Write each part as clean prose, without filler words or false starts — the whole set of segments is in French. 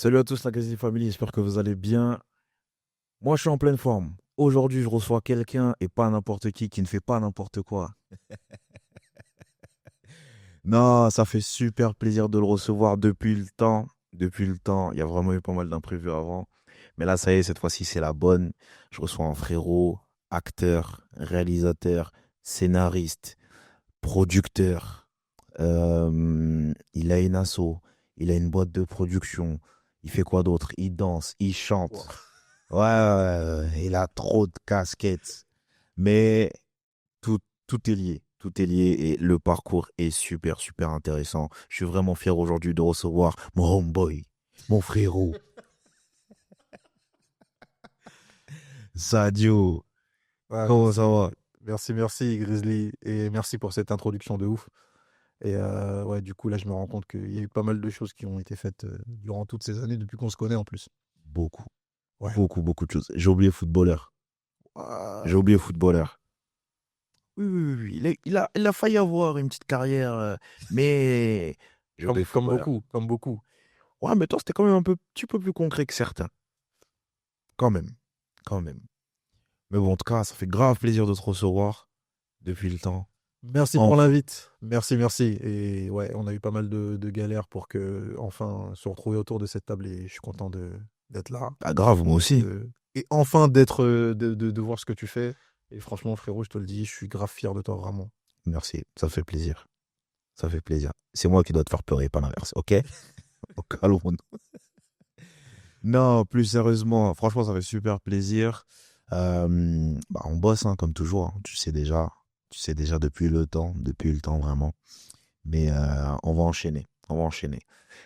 Salut à tous la Casey Family, j'espère que vous allez bien. Moi, je suis en pleine forme. Aujourd'hui, je reçois quelqu'un et pas n'importe qui ne fait pas n'importe quoi. Non, ça fait super plaisir de le recevoir depuis le temps. Depuis le temps, il y a vraiment eu pas mal d'imprévus avant. Mais là, ça y est, cette fois-ci, c'est la bonne. Je reçois un frérot, acteur, réalisateur, scénariste, producteur. Il a une asso, il a une boîte de production. Il fait quoi d'autre? Il danse, il chante. Wow. Ouais, ouais, ouais, ouais, il a trop de casquettes. Mais tout, tout est lié. Tout est lié et le parcours est super, super intéressant. Je suis vraiment fier aujourd'hui de recevoir mon homeboy, mon frérot, Sadio. Ouais, Comment ça va? merci Grizzly, et merci pour cette introduction de ouf. Et ouais, du coup, là, je me rends compte qu'il y a eu pas mal de choses qui ont été faites durant toutes ces années, depuis qu'on se connaît en plus. Beaucoup, Ouais. beaucoup, beaucoup de choses. J'ai oublié footballeur. J'ai Ah, oublié footballeur. Oui, oui, oui, oui. Il a failli avoir une petite carrière, mais j'ai oublié comme footballeur. beaucoup, comme beaucoup. Ouais, mais toi, c'était quand même petit peu plus concret que certains. Quand même, quand même. Mais bon, en tout cas, ça fait grave plaisir de te recevoir depuis le temps. Merci pour Enfin, l'invite. Merci. Et ouais, on a eu pas mal de galères pour que enfin se retrouver autour de cette table et je suis content d'être là. ah, grave, moi aussi. Et enfin d'être de voir ce que tu fais. Et franchement, frérot, je te le dis, je suis grave fier de toi, vraiment. Merci, ça fait plaisir. Ça fait plaisir. C'est moi qui dois te faire pleurer, pas l'inverse, ok? Au calme. Non, plus sérieusement, franchement, ça fait super plaisir. On bosse, hein, comme toujours, hein, tu sais déjà. Tu sais déjà depuis le temps vraiment. Mais on va enchaîner. On va enchaîner.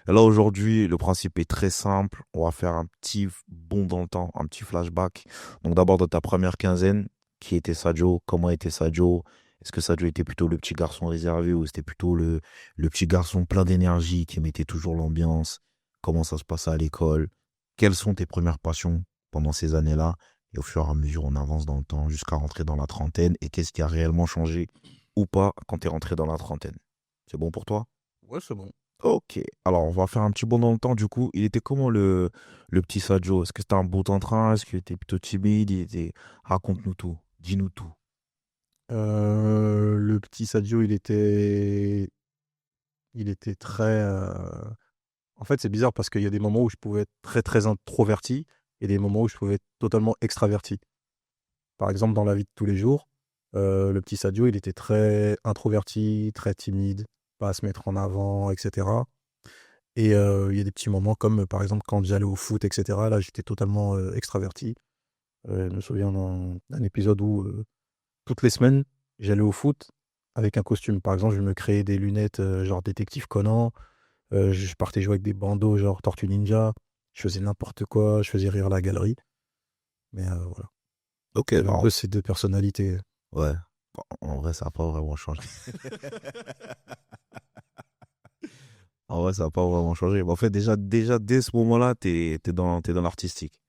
Là, aujourd'hui, le principe est très simple. On va faire un petit bond dans le temps, un petit flashback. Donc, d'abord, dans ta première quinzaine, qui était Sadio? Comment était Sadio? Est-ce que Sadio était plutôt le petit garçon réservé ou c'était plutôt le petit garçon plein d'énergie qui mettait toujours l'ambiance? Comment ça se passait à l'école? Quelles sont tes premières passions pendant ces années-là? Et au fur et à mesure, on avance dans le temps jusqu'à rentrer dans la trentaine. Et qu'est-ce qui a réellement changé ou pas quand tu es rentré dans la trentaine? C'est bon pour toi? Ouais, c'est bon. Ok. Alors, on va faire un petit bond dans le temps. Du coup, il était comment le petit Sadio? Est-ce que c'était un beau train? Est-ce qu'il était plutôt timide? Raconte-nous tout. Dis-nous tout. Le petit Sadio, il était très. En fait, c'est bizarre parce qu'il y a des moments où je pouvais être très très introverti et des moments où je pouvais être totalement extraverti. Par exemple, dans la vie de tous les jours, le petit Sadio, il était très introverti, très timide, pas à se mettre en avant, etc. Et il y a des petits moments comme par exemple quand j'allais au foot, etc. Là, j'étais totalement extraverti. Je me souviens d'un épisode où toutes les semaines, j'allais au foot avec un costume. Par exemple, je me créais des lunettes genre détective Conan. Je partais jouer avec des bandeaux genre Tortue Ninja. Je faisais n'importe quoi. Je faisais rire la galerie. Mais voilà. Ok, J'avais un non. peu ces deux personnalités. Ouais. En vrai, ça n'a pas vraiment changé. En vrai, ça n'a pas vraiment changé. Mais en fait, déjà dès ce moment-là, t'es dans l'artistique.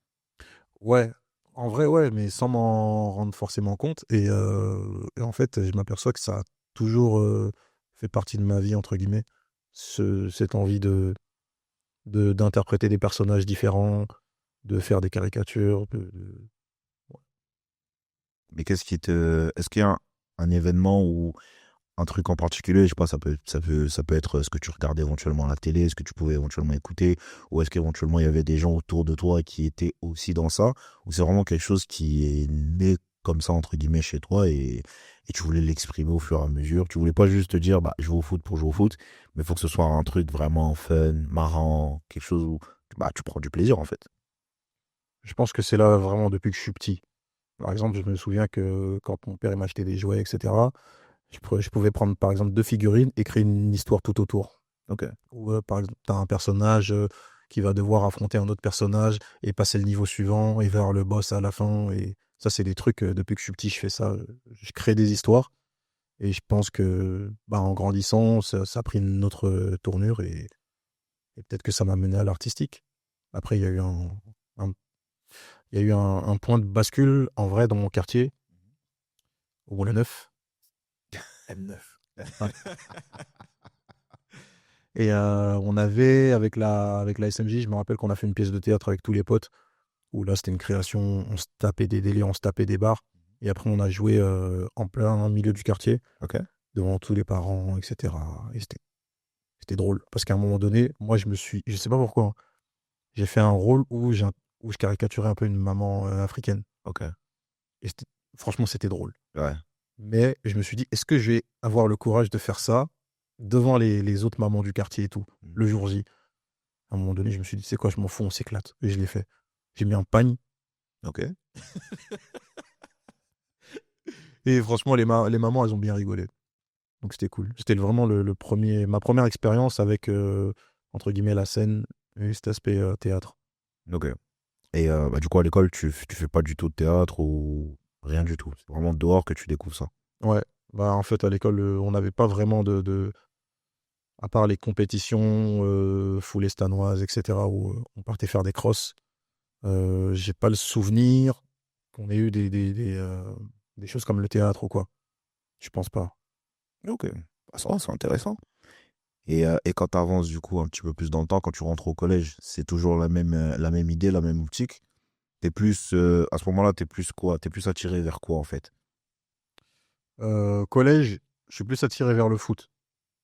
Ouais, en vrai, ouais, mais sans m'en rendre forcément compte. Et en fait, je m'aperçois que ça a toujours fait partie de ma vie, entre guillemets. Cette envie d'interpréter des personnages différents, de faire des caricatures. Mais est-ce qu'il y a un événement ou un truc en particulier, je sais pas, ça peut être ce que tu regardais éventuellement à la télé, ce que tu pouvais éventuellement écouter, ou est-ce qu'éventuellement il y avait des gens autour de toi qui étaient aussi dans ça, ou c'est vraiment quelque chose qui est né comme ça, entre guillemets, chez toi, et tu voulais l'exprimer au fur et à mesure. Tu voulais pas juste te dire, bah, je joue au foot pour jouer au foot, mais il faut que ce soit un truc vraiment fun, marrant, quelque chose où bah, tu prends du plaisir, en fait. Je pense que c'est là vraiment depuis que je suis petit. Par exemple, je me souviens que quand mon père il m'achetait des jouets, etc., je pouvais prendre par exemple deux figurines et créer une histoire tout autour. Ok. Ou par exemple, tu as un personnage qui va devoir affronter un autre personnage et passer le niveau suivant et vers le boss à la fin. Et ça, c'est des trucs, depuis que je suis petit, je fais ça. Je crée des histoires et je pense que bah, en grandissant, ça a pris une autre tournure et peut-être que ça m'a mené à l'artistique. Après, un- il y a eu un point de bascule en vrai dans mon quartier, au le 9. M9. Ouais. Et on avait, avec la SMJ, je me rappelle qu'on a fait une pièce de théâtre avec tous les potes, où là, c'était une création, on se tapait des délires, on se tapait des barres. Et après, on a joué en plein milieu du quartier, Ok. devant tous les parents, etc. Et c'était drôle. Parce qu'à un moment donné, moi, je sais pas pourquoi, hein, j'ai fait un rôle où je caricaturais un peu une maman africaine. Ok. Et franchement, c'était drôle. Ouais. Mais je me suis dit, est-ce que je vais avoir le courage de faire ça devant les autres mamans du quartier et tout, Mm. le jour J? À un moment donné, je me suis dit, c'est quoi, je m'en fous, on s'éclate. Et je l'ai fait. J'ai mis un pagne. Ok. Et franchement, les mamans, elles ont bien rigolé. Donc c'était cool. C'était vraiment ma première expérience avec, entre guillemets, la scène et cet aspect théâtre. Ok. Et bah, du coup, à l'école, tu fais pas du tout de théâtre ou rien du tout. C'est vraiment dehors que tu découvres ça. Ouais. Bah, en fait, à l'école, on n'avait pas vraiment à part les compétitions foulées stanoises, etc., où on partait faire des crosses. J'ai pas le souvenir qu'on ait eu des choses comme le théâtre ou quoi. Je pense pas. Ok. Bah, ça va, c'est intéressant. Et quand tu avances du coup un petit peu plus dans le temps, quand tu rentres au collège, c'est toujours la même idée, la même optique. T'es plus, à ce moment-là, t'es plus quoi? T'es plus attiré vers quoi en fait? Collège, je suis plus attiré vers le foot.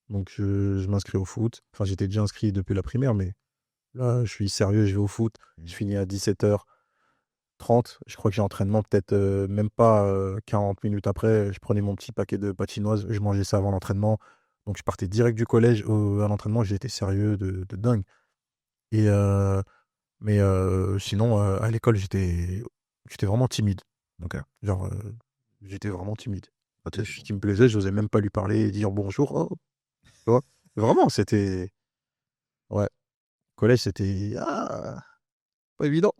Donc je m'inscris au foot. Enfin, j'étais déjà inscrit depuis la primaire, mais là, je suis sérieux, je vais au foot. Mhm. Je finis à 17h30. Je crois que j'ai entraînement peut-être même pas 40 minutes après. Je prenais mon petit paquet de patinoise. Je mangeais ça avant l'entraînement. Donc je partais direct du collège à l'entraînement. J'étais sérieux de dingue. Et, mais sinon, à l'école, j'étais vraiment timide. Ok. Genre, j'étais vraiment timide. Ah, La fille qui me plaisait, je n'osais même pas lui parler et dire bonjour. Oh, tu vois. Vraiment, c'était. Ouais. Collège, c'était. Ah, pas évident.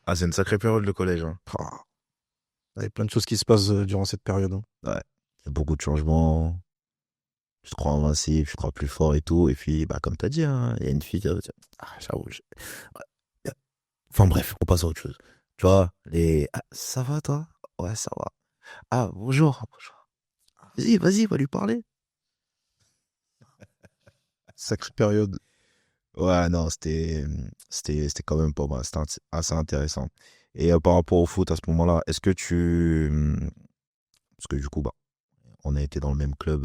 Ah, c'est une sacrée période le collège, hein. Ah, il y a plein de choses qui se passent durant cette période, hein. Ouais. Il y a beaucoup de changements. Tu te crois invincible, tu te crois plus fort et tout. Et puis, bah, comme t'as dit, hein, il y a une fille. Ah, j'avoue. Ouais. Enfin bref, on passe à autre chose. Tu vois, ah, ça va toi? Ouais, ça va. Ah, bonjour. Bonjour. Vas-y, vas-y, va lui parler. Sacrée période. Ouais, non, c'était quand même pas mal. C'était assez intéressant. Et par rapport au foot à ce moment-là, est-ce que parce que du coup, bah, on a été dans le même club.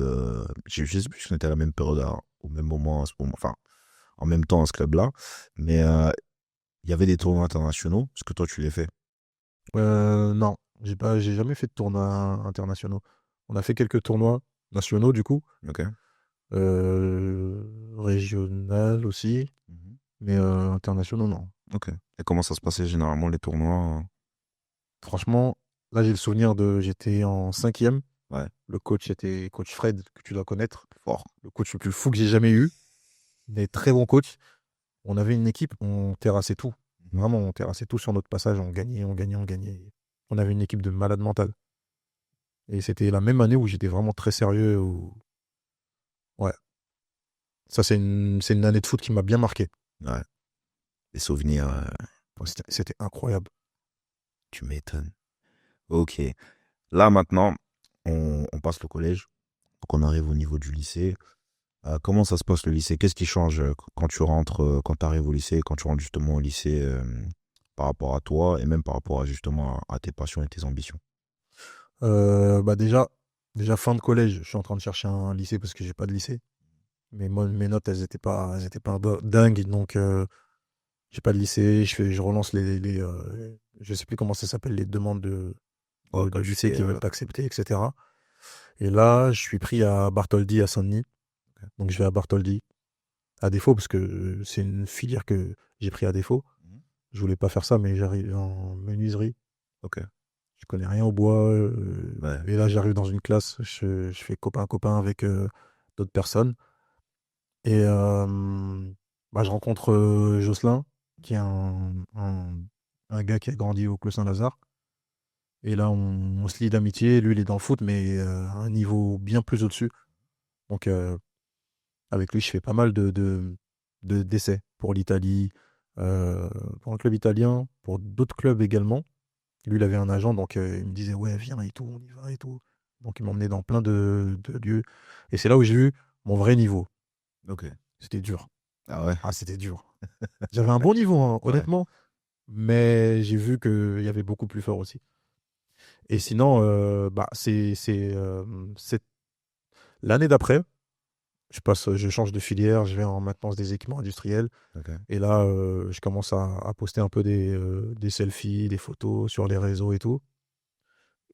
Je sais plus si on était à la même période, au même moment, à ce moment, enfin, en même temps à ce club-là. Mais il y avait des tournois internationaux. Est-ce que toi, tu les fais? Non, j'ai jamais fait de tournois internationaux. On a fait quelques tournois nationaux, du coup, Ok. régional aussi, Mhm. mais internationaux, non. Ok. Et comment ça se passait généralement les tournois? Franchement, là, j'ai le souvenir j'étais en cinquième. Ouais, Le coach était coach Fred, que tu dois connaître. fort. Le coach le plus fou que j'ai jamais eu. Mais très bon coach. On avait une équipe, on terrassait tout. Mhm. Vraiment, on terrassait tout sur notre passage. On gagnait, on gagnait, on gagnait. On avait une équipe de malades mentales. Et c'était la même année où j'étais vraiment très sérieux. Ouais, ça, c'est une année de foot qui m'a bien marqué. Ouais, des souvenirs, C'était incroyable. tu m'étonnes. Ok. Là, maintenant, on passe le collège. Donc, on arrive au niveau du lycée. Comment ça se passe le lycée? Qu'est-ce qui change quand tu rentres, quand tu arrives au lycée, quand tu rentres justement au lycée par rapport à toi et même par rapport à justement à tes passions et tes ambitions? Bah déjà, fin de collège, je suis en train de chercher un lycée parce que j'ai pas de lycée. Mais moi, mes notes, elles étaient pas dingues. Donc, j'ai pas de lycée. Je relance je sais plus comment ça s'appelle, les demandes Ouais, de quand tu lycée fais. qui veulent t'accepter, etc. Et là, je suis pris à Bartholdi à Saint-Denis. Donc, je vais à Bartholdi à défaut parce que c'est une filière que j'ai pris à défaut. Mhm. Je voulais pas faire ça, mais j'arrive en menuiserie. Ok. Je connais rien au bois. Ouais. Et là, j'arrive dans une classe. Je fais copain-copain avec d'autres personnes. Et bah, je rencontre Jocelyn, qui est un gars qui a grandi au Clos Saint-Lazare. Et là, on se lie d'amitié. Lui, il est dans le foot, mais à un niveau bien plus au-dessus. Donc, avec lui, je fais pas mal d'essais pour l'Italie, euh, pour un club italien, pour d'autres clubs également. Lui, il avait un agent, donc il me disait, ouais, viens et tout, on y va et tout. Donc, il m'emmenait dans plein de lieux. Et c'est là où j'ai eu mon vrai niveau. Ok. C'était dur. Ah ouais. Ah, c'était dur. J'avais un bon niveau, hein, Ouais. honnêtement. Mais j'ai vu qu'il y avait beaucoup plus fort aussi. Et sinon, bah, c'est l'année d'après, je change de filière, je vais en maintenance des équipements industriels. Ok. Et là, je commence à poster un peu des selfies, des photos sur les réseaux et tout.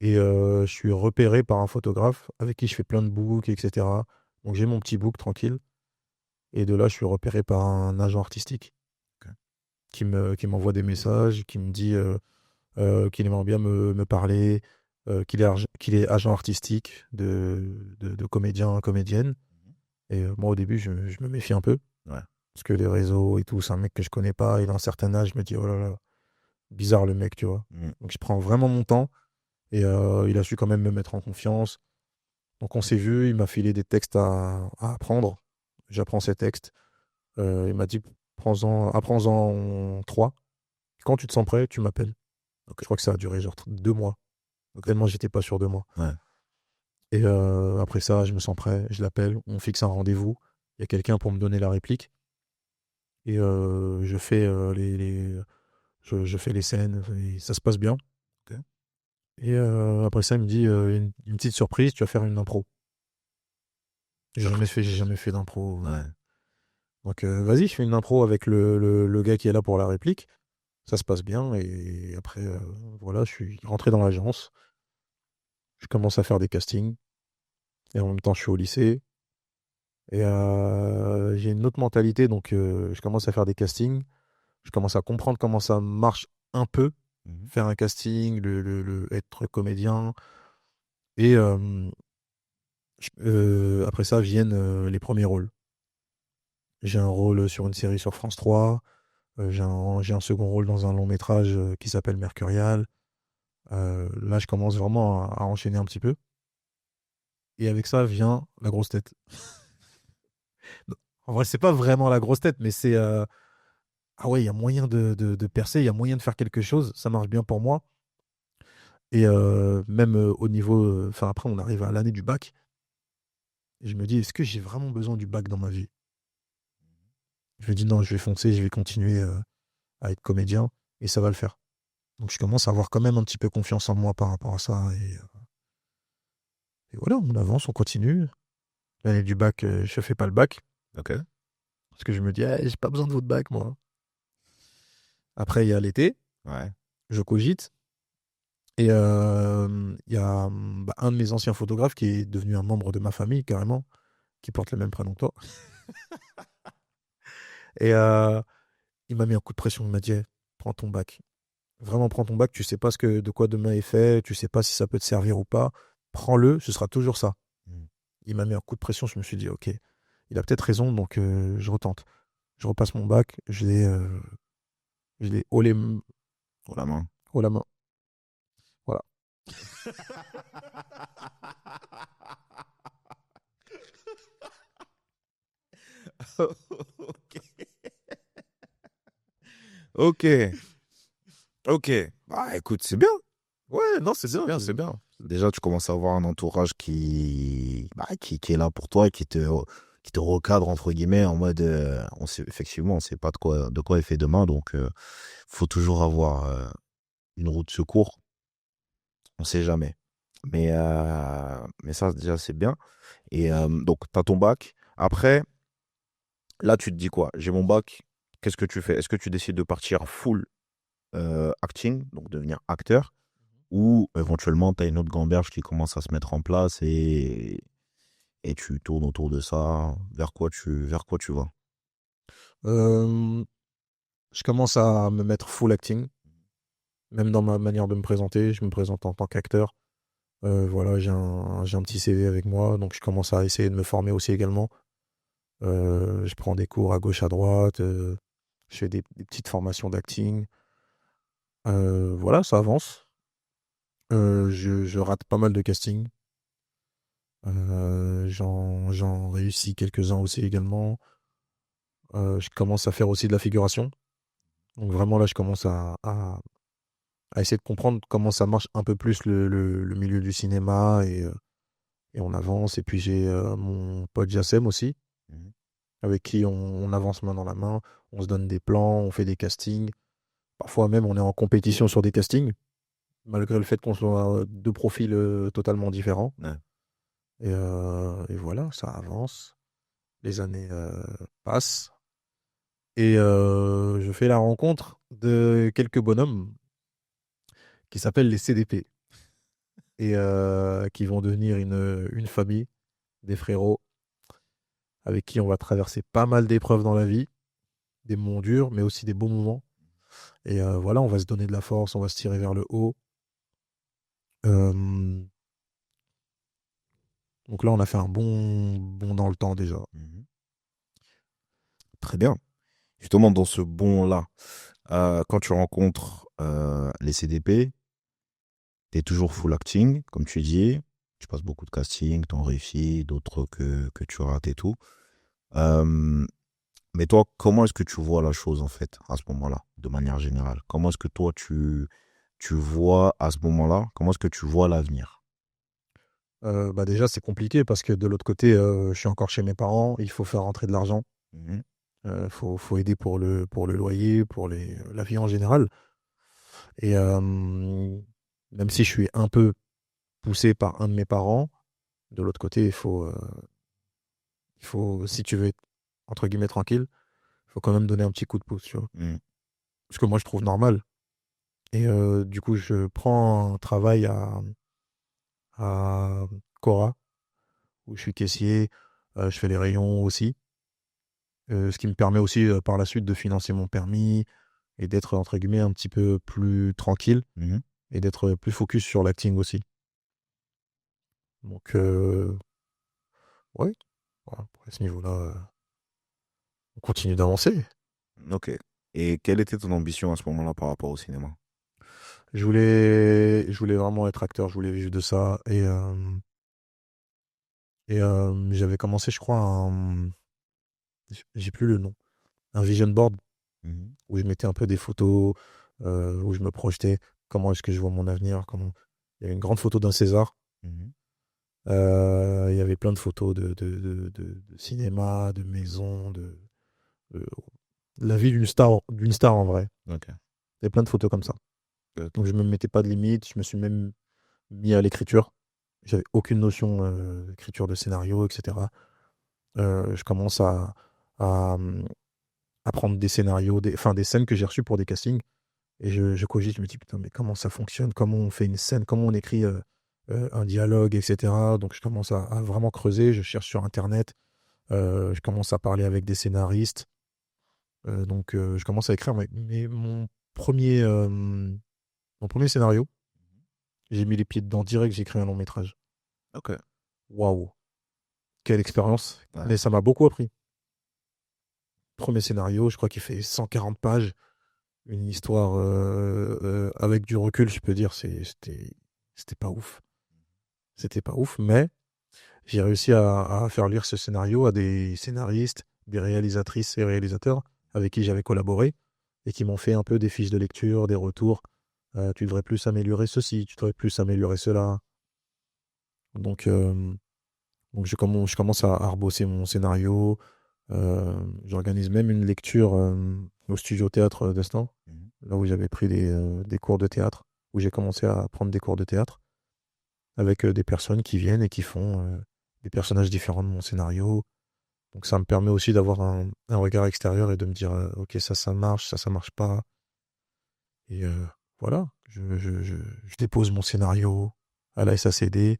Et je suis repéré par un photographe avec qui je fais plein de books, etc. Donc j'ai mon petit book tranquille. Et de là, je suis repéré par un agent artistique Ok. qui m'envoie des messages, qui me dit qu'il aimerait bien me parler, qu'il est agent artistique de comédiens, comédiennes. Et moi, au début, je me méfie un peu. Ouais. Parce que les réseaux et tout, c'est un mec que je connais pas. Il a un certain âge, je me dis, oh là là, bizarre le mec, tu vois. Mm. Donc je prends vraiment mon temps. Et il a su quand même me mettre en confiance. Donc on s'est vu, il m'a filé des textes à apprendre. J'apprends ces textes. Il m'a dit, apprends-en 3. Quand tu te sens prêt, tu m'appelles. Ok. Je crois que ça a duré genre 2 mois. Ok. Tellement j'étais pas sûr de moi. Ouais. Et après ça, je me sens prêt, je l'appelle, on fixe un rendez-vous. Il y a quelqu'un pour me donner la réplique. Et je fais les scènes, et ça se passe bien. Ok. Et après ça, il me dit une petite surprise, tu vas faire une impro. J'ai jamais fait d'impro. Ouais. Donc vas-y, je fais une impro avec le gars qui est là pour la réplique. Ça se passe bien. Et après, voilà, je suis rentré dans l'agence. Je commence à faire des castings. Et en même temps, je suis au lycée. Et j'ai une autre mentalité, donc je commence à faire des castings. Je commence à comprendre comment ça marche un peu, Mhm. faire un casting, être comédien. Et après ça viennent les premiers rôles. J'ai un rôle sur une série sur France 3. J'ai un second rôle dans un long métrage qui s'appelle Mercurial. Là, je commence vraiment à enchaîner un petit peu. Et avec ça vient la grosse tête. En vrai, c'est pas vraiment la grosse tête, mais c'est ah ouais, il y a moyen de percer, il y a moyen de faire quelque chose. Ça marche bien pour moi. Et même au niveau, enfin après, on arrive à l'année du bac. Et je me dis, est-ce que j'ai vraiment besoin du bac dans ma vie? Je me dis non, je vais foncer, je vais continuer à être comédien et ça va le faire. Donc je commence à avoir quand même un petit peu confiance en moi par rapport à ça. Et voilà, on avance, on continue. L'année du bac, je fais pas le bac. Ok. Parce que je me dis, ah, j'ai pas besoin de votre bac, moi. Après, il y a l'été, Ouais. je cogite. Et il y a bah, un de mes anciens photographes qui est devenu un membre de ma famille, carrément, qui porte le même prénom que toi. Et il m'a mis un coup de pression. Il m'a dit, eh, prends ton bac. Vraiment, prends ton bac. Tu sais pas de quoi demain est fait. Tu sais pas si ça peut te servir ou pas. Prends-le, ce sera toujours ça. Mm. Il m'a mis un coup de pression. Je me suis dit, ok, il a peut-être raison, donc je retente. Je repasse mon bac. Je l'ai Pour la main. haut la main. Voilà. Ok. Ok. Ok. Bah écoute, c'est bien. Ouais, non, c'est C'est bien. bien, c'est bien. Déjà, tu commences à avoir un entourage qui est là pour toi et qui te recadre, entre guillemets, en mode, effectivement, on ne sait pas de quoi est fait demain, donc faut toujours avoir une roue de secours. On ne sait jamais. Mais ça, déjà, c'est bien. Et donc, tu as ton bac. Après, là, tu te dis quoi? J'ai mon bac. Qu'est-ce que tu fais? Est-ce que tu décides de partir full acting, donc devenir acteur, ou éventuellement, tu as une autre gamberge qui commence à se mettre en place et tu tournes autour de ça? Vers quoi tu vas? Euh, je commence à me mettre full acting. Même dans ma manière de me présenter, je me présente en tant qu'acteur. Voilà, j'ai un petit CV avec moi, donc je commence à essayer de me former aussi également. Je prends des cours à gauche, à droite. Je fais des petites formations d'acting. Voilà, ça avance. Je rate pas mal de castings. J'en réussis quelques-uns aussi également. Je commence à faire aussi de la figuration. Donc vraiment là, je commence à essayer de comprendre comment ça marche un peu plus le milieu du cinéma. Et et on avance. Et puis j'ai mon pote Jassem aussi, Mhm. avec qui on avance main dans la main. On se donne des plans, on fait des castings. Parfois même, on est en compétition sur des castings, malgré le fait qu'on soit deux profils totalement différents. Ouais. Et voilà, ça avance. Les années passent. Et je fais la rencontre de quelques bonhommes qui s'appellent les CDP et qui vont devenir une famille, des frérots avec qui on va traverser pas mal d'épreuves dans la vie, des moments durs, mais aussi des beaux moments. Et voilà, on va se donner de la force, on va se tirer vers le haut. Euh, donc là, on a fait un bon bond dans le temps déjà. Mhm. Très bien. Justement, dans ce bond-là, quand tu rencontres les CDP, tu es toujours full acting, comme tu dis. Tu passes beaucoup de casting, t'en réussis, d'autres que tu rates et tout. Euh, mais toi, comment est-ce que tu vois la chose, en fait, à ce moment-là, de manière générale? Comment est-ce que toi, tu vois à ce moment-là, comment est-ce que tu vois l'avenir? Bah déjà, c'est compliqué parce que de l'autre côté, je suis encore chez mes parents, il faut faire rentrer de l'argent. Mhm. Faut aider pour le loyer, pour la vie en général. Et même si je suis un peu poussé par un de mes parents, de l'autre côté, si tu veux être entre guillemets tranquille, il faut quand même donner un petit coup de pouce, tu vois. Mhm. Ce que moi je trouve normal. Et du coup, je prends un travail à Cora, où je suis caissier, je fais les rayons aussi. Ce qui me permet aussi par la suite de financer mon permis et d'être entre guillemets un petit peu plus tranquille Mhm. et d'être plus focus sur l'acting aussi. Donc, ouais, voilà, à ce niveau-là, on continue d'avancer. Ok. Et quelle était ton ambition à ce moment-là par rapport au cinéma? Je voulais vraiment être acteur, je voulais vivre de ça. Et j'avais commencé, je crois, j'ai plus le nom, un vision board Mhm. où je mettais un peu des photos, où je me projetais, comment est-ce que je vois mon avenir, comment... Il y avait une grande photo d'un César. Mhm. Il y avait plein de photos de cinéma, de maison, de la vie d'une star en vrai. Ok. Il y avait plein de photos comme ça. Ok. Donc je ne me mettais pas de limite, je me suis même mis à l'écriture. J'avais aucune notion d'écriture de scénario, etc. Je commence à, à prendre des scénarios, enfin des scènes que j'ai reçues pour des castings. Et je cogite, je me dis, putain, mais comment ça fonctionne? Comment on fait une scène? Comment on écrit un dialogue, etc. Donc je commence à vraiment creuser, je cherche sur Internet, je commence à parler avec des scénaristes. Donc je commence à écrire premier, euh, mon premier scénario. J'ai mis les pieds dedans direct, j'ai écrit un long métrage. Ok. Waouh, quelle expérience. Ouais. Mais ça m'a beaucoup appris. Premier scénario, je crois qu'il fait 140 pages. Une histoire avec du recul, je peux dire, c'était pas ouf. C'était pas ouf, mais j'ai réussi à faire lire ce scénario à des scénaristes, des réalisatrices et réalisateurs avec qui j'avais collaboré et qui m'ont fait un peu des fiches de lecture, des retours. Tu devrais plus améliorer ceci, tu devrais plus améliorer cela. Donc, euh, donc je commence à rebosser mon scénario. J'organise même une lecture au studio théâtre d'Estin, Mhm. là où j'avais pris des cours de théâtre, où j'ai commencé à prendre des cours de théâtre avec des personnes qui viennent et qui font des personnages différents de mon scénario. Donc ça me permet aussi d'avoir un regard extérieur et de me dire, ok, ça marche, ça marche pas. Et voilà, je dépose mon scénario à la SACD,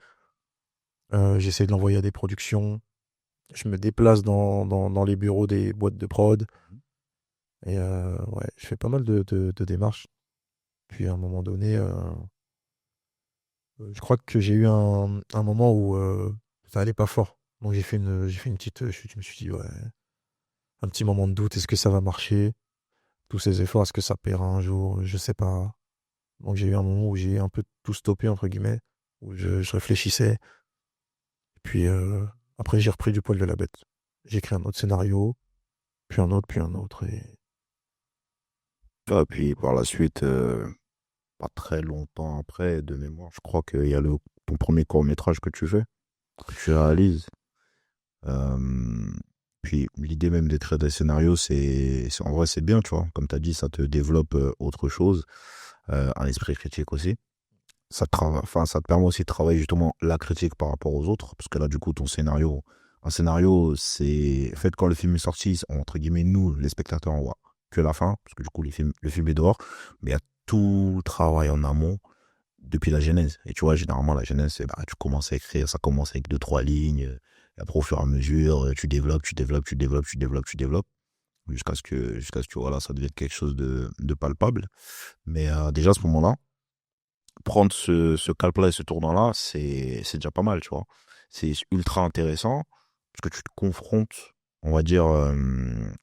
j'essaie de l'envoyer à des productions, je me déplace dans les bureaux des boîtes de prod. Et ouais, je fais pas mal de démarches. Puis à un moment donné, je crois que j'ai eu un moment où ça allait pas fort. Donc j'ai fait une petite chute. Je me suis dit, ouais, un petit moment de doute, est-ce que ça va marcher? Tous ces efforts, est-ce que ça paiera un jour? Je sais pas. Donc j'ai eu un moment où j'ai un peu tout stoppé, entre guillemets, où je réfléchissais. Puis après, j'ai repris du poil de la bête. J'ai écrit un autre scénario, puis un autre, puis un autre. Et puis par la suite, pas très longtemps après, de mémoire, je crois qu'il y a ton premier court-métrage que tu fais. que tu réalises. Euh, Puis l'idée même d'écrire des scénarios, en vrai, c'est bien, tu vois. Comme tu as dit, ça te développe autre chose, un esprit critique aussi. Enfin, ça te permet aussi de travailler justement la critique par rapport aux autres, parce que là, du coup, un scénario, c'est fait quand le film est sorti, entre guillemets, nous, les spectateurs, on voit que la fin, parce que du coup, le film est dehors, mais il y a tout le travail en amont depuis la genèse. Et tu vois, généralement, la genèse, c'est, bah, tu commences à écrire, ça commence avec deux, trois lignes, et après, au fur et à mesure, tu développes, tu développes, tu développes, tu développes, tu développes, jusqu'à ce que, voilà, ça devienne quelque chose de palpable. Mais déjà, à ce moment-là, prendre ce cap-là et ce tournant-là, c'est déjà pas mal, tu vois. C'est ultra intéressant parce que tu te confrontes, on va dire,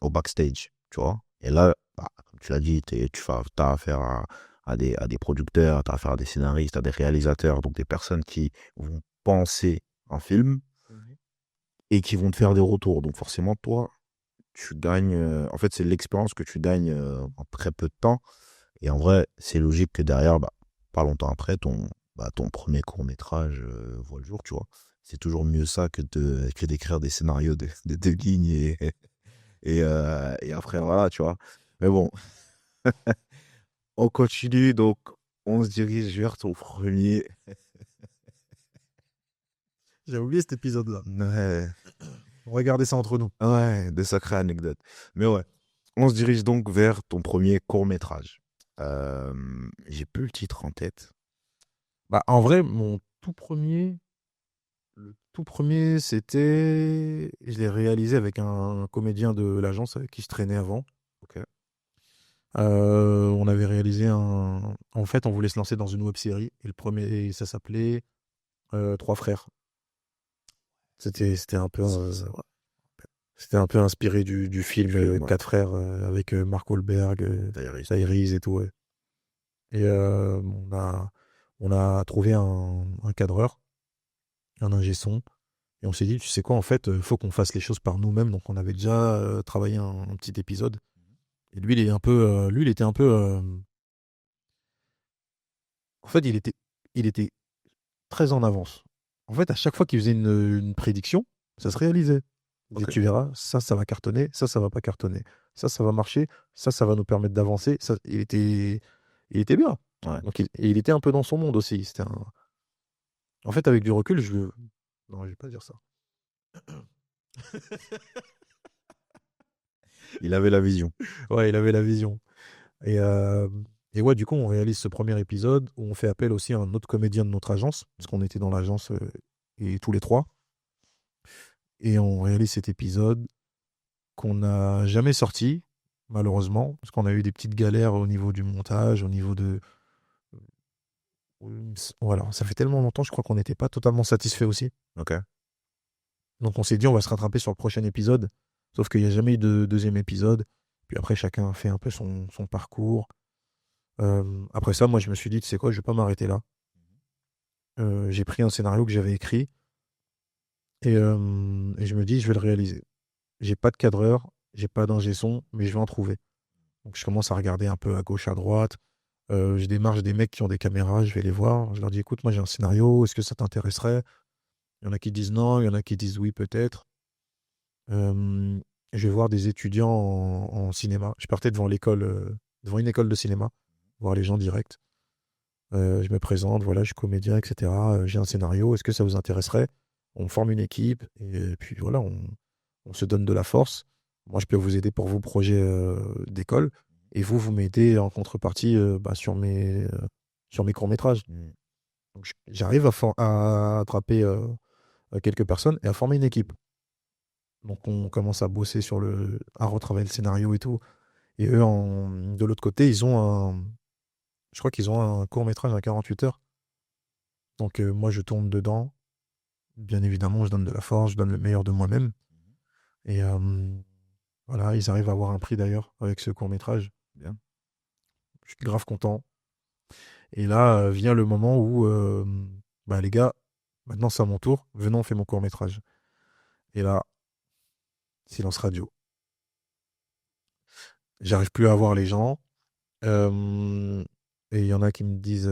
au backstage, tu vois. Et là, bah, comme tu l'as dit, as affaire à des producteurs, tu as affaire à des scénaristes, à des réalisateurs, donc des personnes qui vont penser un film Mhm. et qui vont te faire des retours. Donc forcément, toi, tu gagnes. En fait, c'est l'expérience que tu gagnes en très peu de temps. Et en vrai, c'est logique que derrière, bah, pas longtemps après, ton premier court-métrage voit le jour, tu vois. C'est toujours mieux ça que d'écrire des scénarios de deux lignes et après, voilà, tu vois. Mais bon, on continue, donc on se dirige vers ton premier. J'ai oublié cet épisode-là. Ouais, Regardez ça entre nous. ouais, de sacrées anecdotes. Mais ouais, on se dirige donc vers ton premier court-métrage. J'ai plus le titre en tête. Bah, en vrai, le tout premier, c'était. Je l'ai réalisé avec un comédien de l'agence avec qui je traînais avant. Ok. On avait réalisé un. En fait, on voulait se lancer dans une web série. Et le premier, ça s'appelait Trois frères. C'était un peu. C'était un peu inspiré du Du film film, ouais. Quatre frères avec Mark Wahlberg, Diaries. Tyrese et tout. Ouais. Et on a trouvé un cadreur, un ingé son. Et on s'est dit, tu sais quoi, en fait, faut qu'on fasse les choses par nous-mêmes. Donc, on avait déjà travaillé un petit épisode. Et lui, il était un peu. En fait, il était très en avance. En fait, à chaque fois qu'il faisait une prédiction, ça se réalisait. Il disait, Ok. tu verras, ça va cartonner, ça va pas cartonner. Ça va marcher, ça va nous permettre d'avancer. Il était bien. Ouais. Donc, et il était un peu dans son monde aussi. En fait, avec du recul, non, je vais pas dire ça. Il avait la vision. Ouais, il avait la vision. Et, euh, et ouais, du coup, on réalise ce premier épisode où on fait appel aussi à un autre comédien de notre agence, parce qu'on était dans l'agence et tous les trois. Et on réalise cet épisode qu'on n'a jamais sorti, malheureusement, parce qu'on a eu des petites galères au niveau du montage, au niveau de. Voilà, ça fait tellement longtemps, je crois qu'on n'était pas totalement satisfait aussi. Ok. Donc on s'est dit, on va se rattraper sur le prochain épisode, sauf qu'il n'y a jamais eu de deuxième épisode. Puis après, chacun a fait un peu son parcours. Après ça, moi, je me suis dit, tu sais quoi, je vais pas m'arrêter là. J'ai pris un scénario que j'avais écrit et je me dis, je vais le réaliser. J'ai pas de cadreur, j'ai pas d'ingé son, mais je vais en trouver. Donc je commence à regarder un peu à gauche, à droite. Je démarche des mecs qui ont des caméras, je vais les voir. Je leur dis, écoute, moi j'ai un scénario, est-ce que ça t'intéresserait? Il y en a qui disent non, il y en a qui disent oui, peut-être. Euh, je vais voir des étudiants en cinéma. Je partais devant l'école, devant une école de cinéma, voir les gens direct. Je me présente, voilà, je suis comédien, etc. J'ai un scénario, est-ce que ça vous intéresserait? On forme une équipe et puis voilà, on se donne de la force. Moi, je peux vous aider pour vos projets d'école et vous m'aidez en contrepartie bah, sur mes courts-métrages. Mm. Donc, j'arrive à attraper quelques personnes et à former une équipe. Donc, on commence à bosser à retravailler le scénario et tout. Et eux, de l'autre côté, je crois qu'ils ont un court-métrage à 48 heures. Donc, moi, je tourne dedans. Bien évidemment, je donne de la force, je donne le meilleur de moi-même. Et voilà, ils arrivent à avoir un prix d'ailleurs avec ce court-métrage. Bien. Je suis grave content. Et là vient le moment où, bah, les gars, maintenant c'est à mon tour, venons, on fait mon court-métrage. Et là, silence radio. J'arrive plus à voir les gens. Euh, et il y en a qui me disent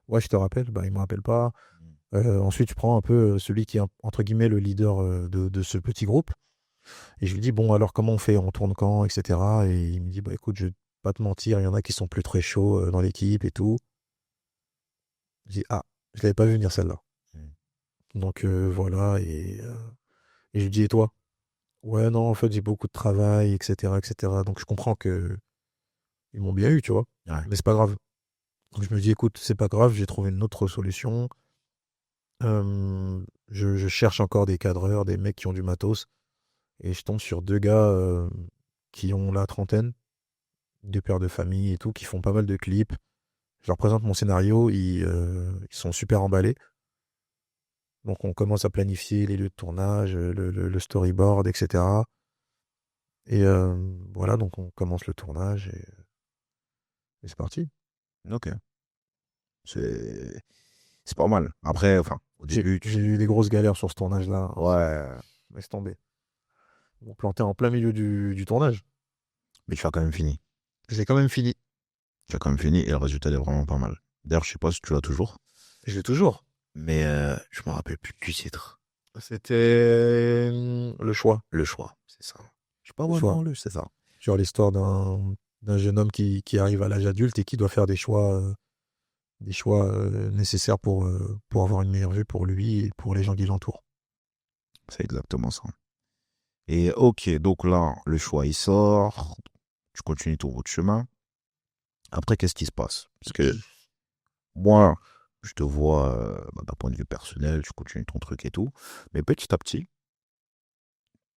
ouais, je te rappelle. Bah, ils me rappellent pas. Ensuite, je prends un peu celui qui est, entre guillemets, le leader de ce petit groupe. Et je lui dis, bon, alors comment on fait? On tourne quand, etc. Et il me dit, bah écoute, je vais pas te mentir, il y en a qui sont plus très chauds dans l'équipe et tout. Je dis, ah, je l'avais pas vu venir celle-là. Mm. Donc voilà, et je lui dis, et toi? Ouais, non, en fait, j'ai beaucoup de travail, etc., etc. Donc je comprends que ils m'ont bien eu, tu vois. Ouais. Mais c'est pas grave. Donc je me dis, écoute, c'est pas grave, j'ai trouvé une autre solution. Je cherche encore des cadreurs, des mecs qui ont du matos. Et je tombe sur deux gars qui ont la trentaine, deux pères de famille et tout, qui font pas mal de clips. Je leur présente mon scénario, ils sont super emballés. Donc on commence à planifier les lieux de tournage, le storyboard, etc. Et voilà, donc on commence le tournage et c'est parti. Ok. C'est c'est pas mal. Après, enfin, au début, J'ai eu des grosses galères sur ce tournage-là. ouais, Laisse tomber. Ils m'ont planté en plein milieu du tournage. mais tu as quand même fini. J'ai quand même fini. Tu as quand même fini et le résultat il est vraiment pas mal. D'ailleurs, je sais pas si tu l'as toujours, Je l'ai toujours. mais je me rappelle plus du titre. C'était le choix. Le choix, c'est ça. Je sais pas, Le ouais, choix. non, c'est ça. Sur l'histoire d'un jeune homme qui arrive à l'âge adulte et qui doit faire des choix nécessaires pour avoir une meilleure vue pour lui et pour les gens qui l'entourent. C'est exactement ça. Et ok, donc là, le choix il sort, tu continues ton route de chemin. Après, qu'est-ce qui se passe? Parce que moi, je te vois d'un point de vue personnel, tu continues ton truc et tout, mais petit à petit,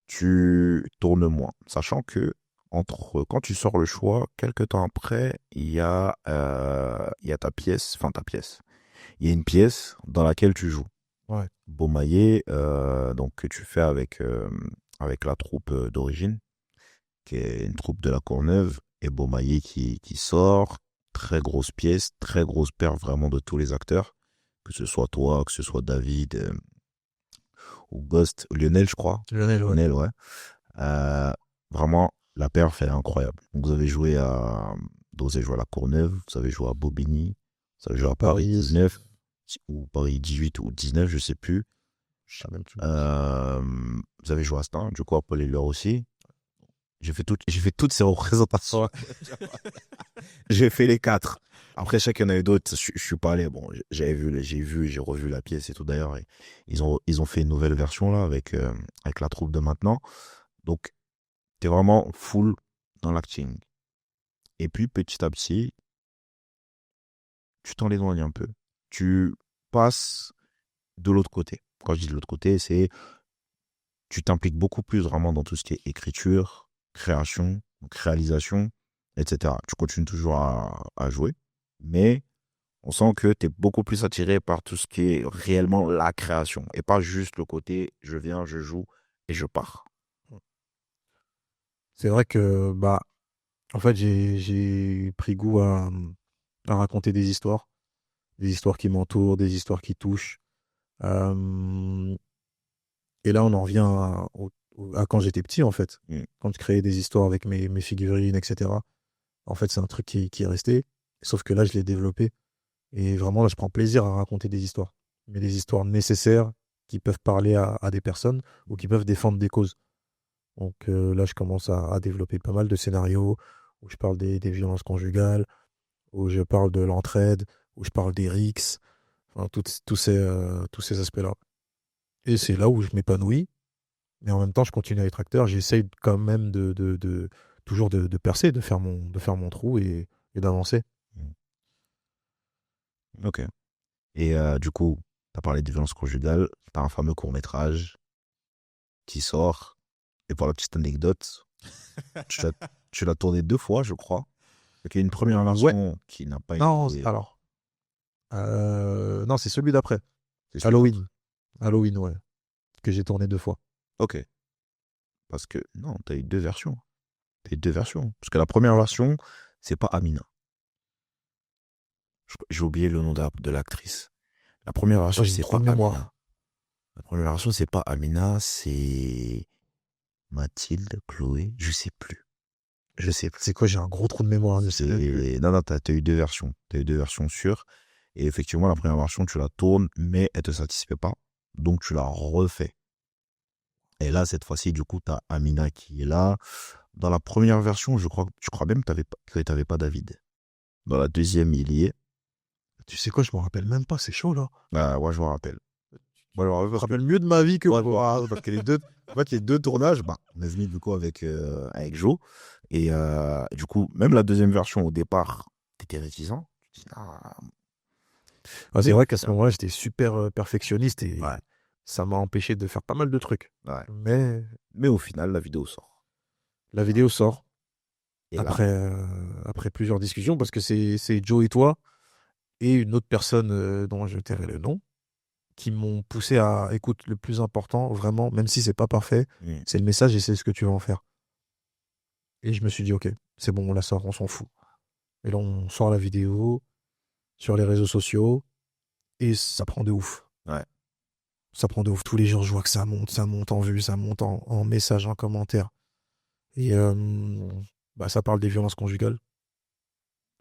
tu tournes moins, sachant que entre quand tu sors le choix, quelques temps après, il y a ta pièce, enfin ta pièce. Il y a une pièce dans laquelle tu joues. Ouais. Beaumaillé, donc que tu fais avec la troupe d'origine, qui est une troupe de la Courneuve, et Beaumaillé qui sort. Très grosse pièce, très grosse perte vraiment de tous les acteurs, que ce soit toi, que ce soit David ou Ghost, Lionel, je crois. Lionel, ouais. Lionel, ouais. Euh, vraiment, la perf, elle est incroyable. Donc, vous avez joué à la Courneuve, vous avez joué à Bobigny, vous avez joué à Paris Paris, 19, ou Paris 18 ou 19, je sais plus. je sais même plus. Euh, vous avez joué à Stein, du coup, à Paul Hiller aussi. J'ai fait toutes ces représentations. Ouais. J'ai fait les quatre. Après, chacun en a eu d'autres. Je suis pas allé. Bon, j'ai revu la pièce et tout d'ailleurs. Et ils ont fait une nouvelle version là avec la troupe de maintenant. Donc, t'es vraiment full dans l'acting. Et puis, petit à petit, tu t'en éloignes un peu. Tu passes de l'autre côté. Quand je dis de l'autre côté, c'est tu t'impliques beaucoup plus vraiment dans tout ce qui est écriture, création, donc réalisation, etc. Tu continues toujours à jouer, mais on sent que tu es beaucoup plus attiré par tout ce qui est réellement la création et pas juste le côté je viens, je joue et je pars. C'est vrai que, bah, en fait, j'ai pris goût à raconter des histoires qui m'entourent, des histoires qui touchent. Euh, et là, on en revient à quand j'étais petit, en fait. Mm. Quand je créais des histoires avec mes figurines, etc. En fait, c'est un truc qui est resté. Sauf que là, je l'ai développé. Et vraiment, là, je prends plaisir à raconter des histoires. Mais des histoires nécessaires qui peuvent parler à des personnes ou qui peuvent défendre des causes. Donc là, je commence à développer pas mal de scénarios où je parle des violences conjugales, où je parle de l'entraide, où je parle des rixes, enfin, tous ces aspects-là. Et c'est là où je m'épanouis. Mais en même temps, je continue à être acteur. J'essaye quand même toujours de percer, de faire mon trou et d'avancer. Mm. Ok. Et du coup, tu as parlé de violence conjugale, tu as un fameux court-métrage qui sort. Et pour la petite anecdote, tu l'as tu l'as tourné deux fois, je crois. Donc, il y a une première Ouais. version qui n'a pas Non, été. alors. Non, c'est celui d'après. C'est celui Halloween. Halloween, ouais. Que j'ai tourné deux fois. Ok. Parce que non, t'as eu deux versions. T'as eu deux versions. Parce que la première version, c'est pas Amina. J'ai oublié le nom de l'actrice. La première version, Moi, j'ai une c'est trou pas de Amina. mémoire. La première version, c'est pas Amina, c'est Mathilde, Chloé, je sais plus. Je sais plus. C'est quoi, j'ai un gros trou de mémoire. Je sais même plus. Non, non, t'as eu deux versions. T'as eu deux versions sûres. Et effectivement, la première version, tu la tournes, mais elle te satisfait pas. Donc, tu la refais. Et là, cette fois-ci, du coup, tu as Amina qui est là. Dans la première version, je crois même que tu n'avais pas David. Dans la deuxième, il y est. Tu sais quoi, je me rappelle même pas, c'est chaud là. Ah, ouais, je me rappelle. Moi, je me rappelle Je me parce que, rappelle mieux de ma vie que ouais, moi. parce que en fait, les deux tournages, on a venu du coup avec Joe. Et du coup, même la deuxième version, au départ, tu étais réticent. Tu dis, ah, C'est vrai qu'à ce moment-là, j'étais super perfectionniste et ouais, ça m'a empêché de faire pas mal de trucs. ouais. Mais Mais au final, la vidéo sort. la vidéo sort Et là, après plusieurs discussions parce que c'est Joe et toi et une autre personne dont je tairai le nom qui m'ont poussé à écoute, le plus important, vraiment, même si c'est pas parfait, mm, c'est le message et c'est ce que tu vas en faire. Et je me suis dit, ok, c'est bon, on la sort, on s'en fout. Et là, on sort la vidéo sur les réseaux sociaux et ça prend de ouf. ouais. Ça prend de ouf. Tous les jours, je vois que ça monte en vues, ça monte en messages, en commentaires. Et ça parle des violences conjugales.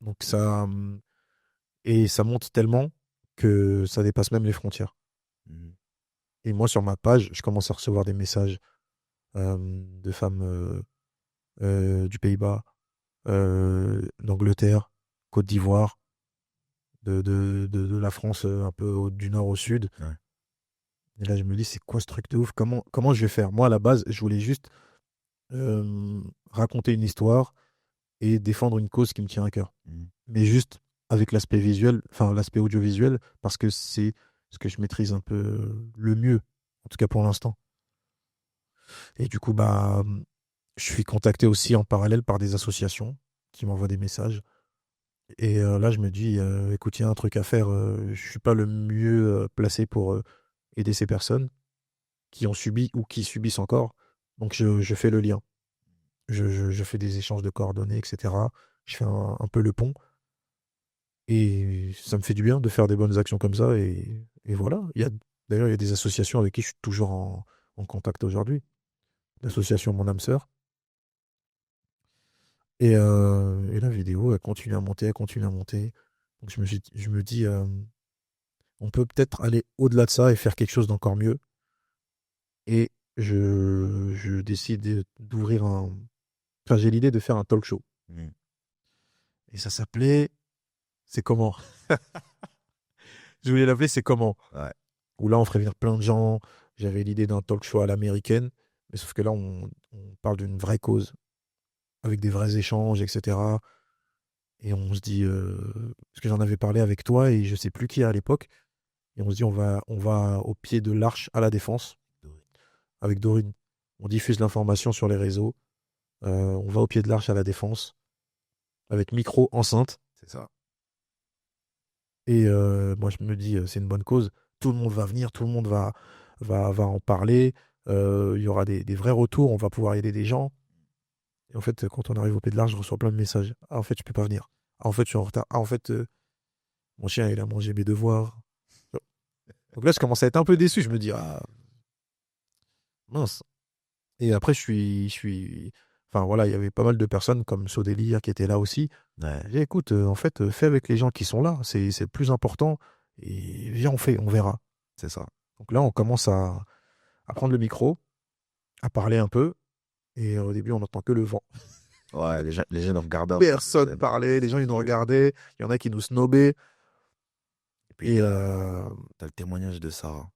Donc et ça monte tellement que ça dépasse même les frontières. Mm, Et moi, sur ma page, je commence à recevoir des messages de femmes du Pays-Bas, d'Angleterre, Côte d'Ivoire, de la France un peu du nord au sud. ouais. Et là, je me dis, c'est quoi ce truc de ouf? Comment je vais faire? Moi, à la base, je voulais juste raconter une histoire et défendre une cause qui me tient à cœur. Mm, Mais juste avec l'aspect visuel, enfin l'aspect audiovisuel, parce que c'est ce que je maîtrise un peu le mieux, en tout cas pour l'instant. Et du coup, je suis contacté aussi en parallèle par des associations qui m'envoient des messages. Et là, je me dis, écoute, il y a un truc à faire. Je suis pas le mieux placé pour aider ces personnes qui ont subi ou qui subissent encore. Donc, je fais le lien. Je fais des échanges de coordonnées, etc. Je fais un peu le pont. Et ça me fait du bien de faire des bonnes actions comme ça. Et voilà. D'ailleurs, il y a des associations avec qui je suis toujours en contact aujourd'hui. L'association Mon âme sœur. Et la vidéo, elle continue à monter, elle continue à monter. Donc je me dis, on peut peut-être aller au-delà de ça et faire quelque chose d'encore mieux. Et je décide d'ouvrir un... Enfin, j'ai l'idée de faire un talk show. mm. Et ça s'appelait... C'est comment? Je voulais l'appeler C'est comment? Ouais. Où là, on ferait venir plein de gens. J'avais l'idée d'un talk show à l'américaine. Mais sauf que là, on parle d'une vraie cause, avec des vrais échanges, etc. Et on se dit... parce que j'en avais parlé avec toi et je sais plus qui à l'époque. Et on se dit, on va au pied de l'Arche à la Défense avec Dorine. On diffuse l'information sur les réseaux. On va au pied de l'Arche à la Défense avec micro enceinte. C'est ça. Et moi, je me dis, c'est une bonne cause. Tout le monde va venir, tout le monde va en parler. Il y aura des vrais retours. On va pouvoir aider des gens. Et en fait, quand on arrive au pied de l'Arche, je reçois plein de messages. Ah, en fait, je peux pas venir. Ah, en fait, je suis en retard. Ah, en fait, mon chien, il a mangé mes devoirs. Donc là, je commence à être un peu déçu. Je me dis, ah, mince. Et après, enfin voilà, il y avait pas mal de personnes comme Sodélia qui étaient là aussi. Ouais, J'ai dit, écoute, en fait, fais avec les gens qui sont là, c'est le plus important. Et viens, on fait, on verra. c'est ça. Donc là, on commence à prendre le micro, à parler un peu. Et au début, on n'entend que le vent. Ouais, les gens nous regardaient un peu. Personne parlait, les gens, ils nous regardaient. Il y en a qui nous snobaient. Et puis, Et t'as le témoignage de Sarah.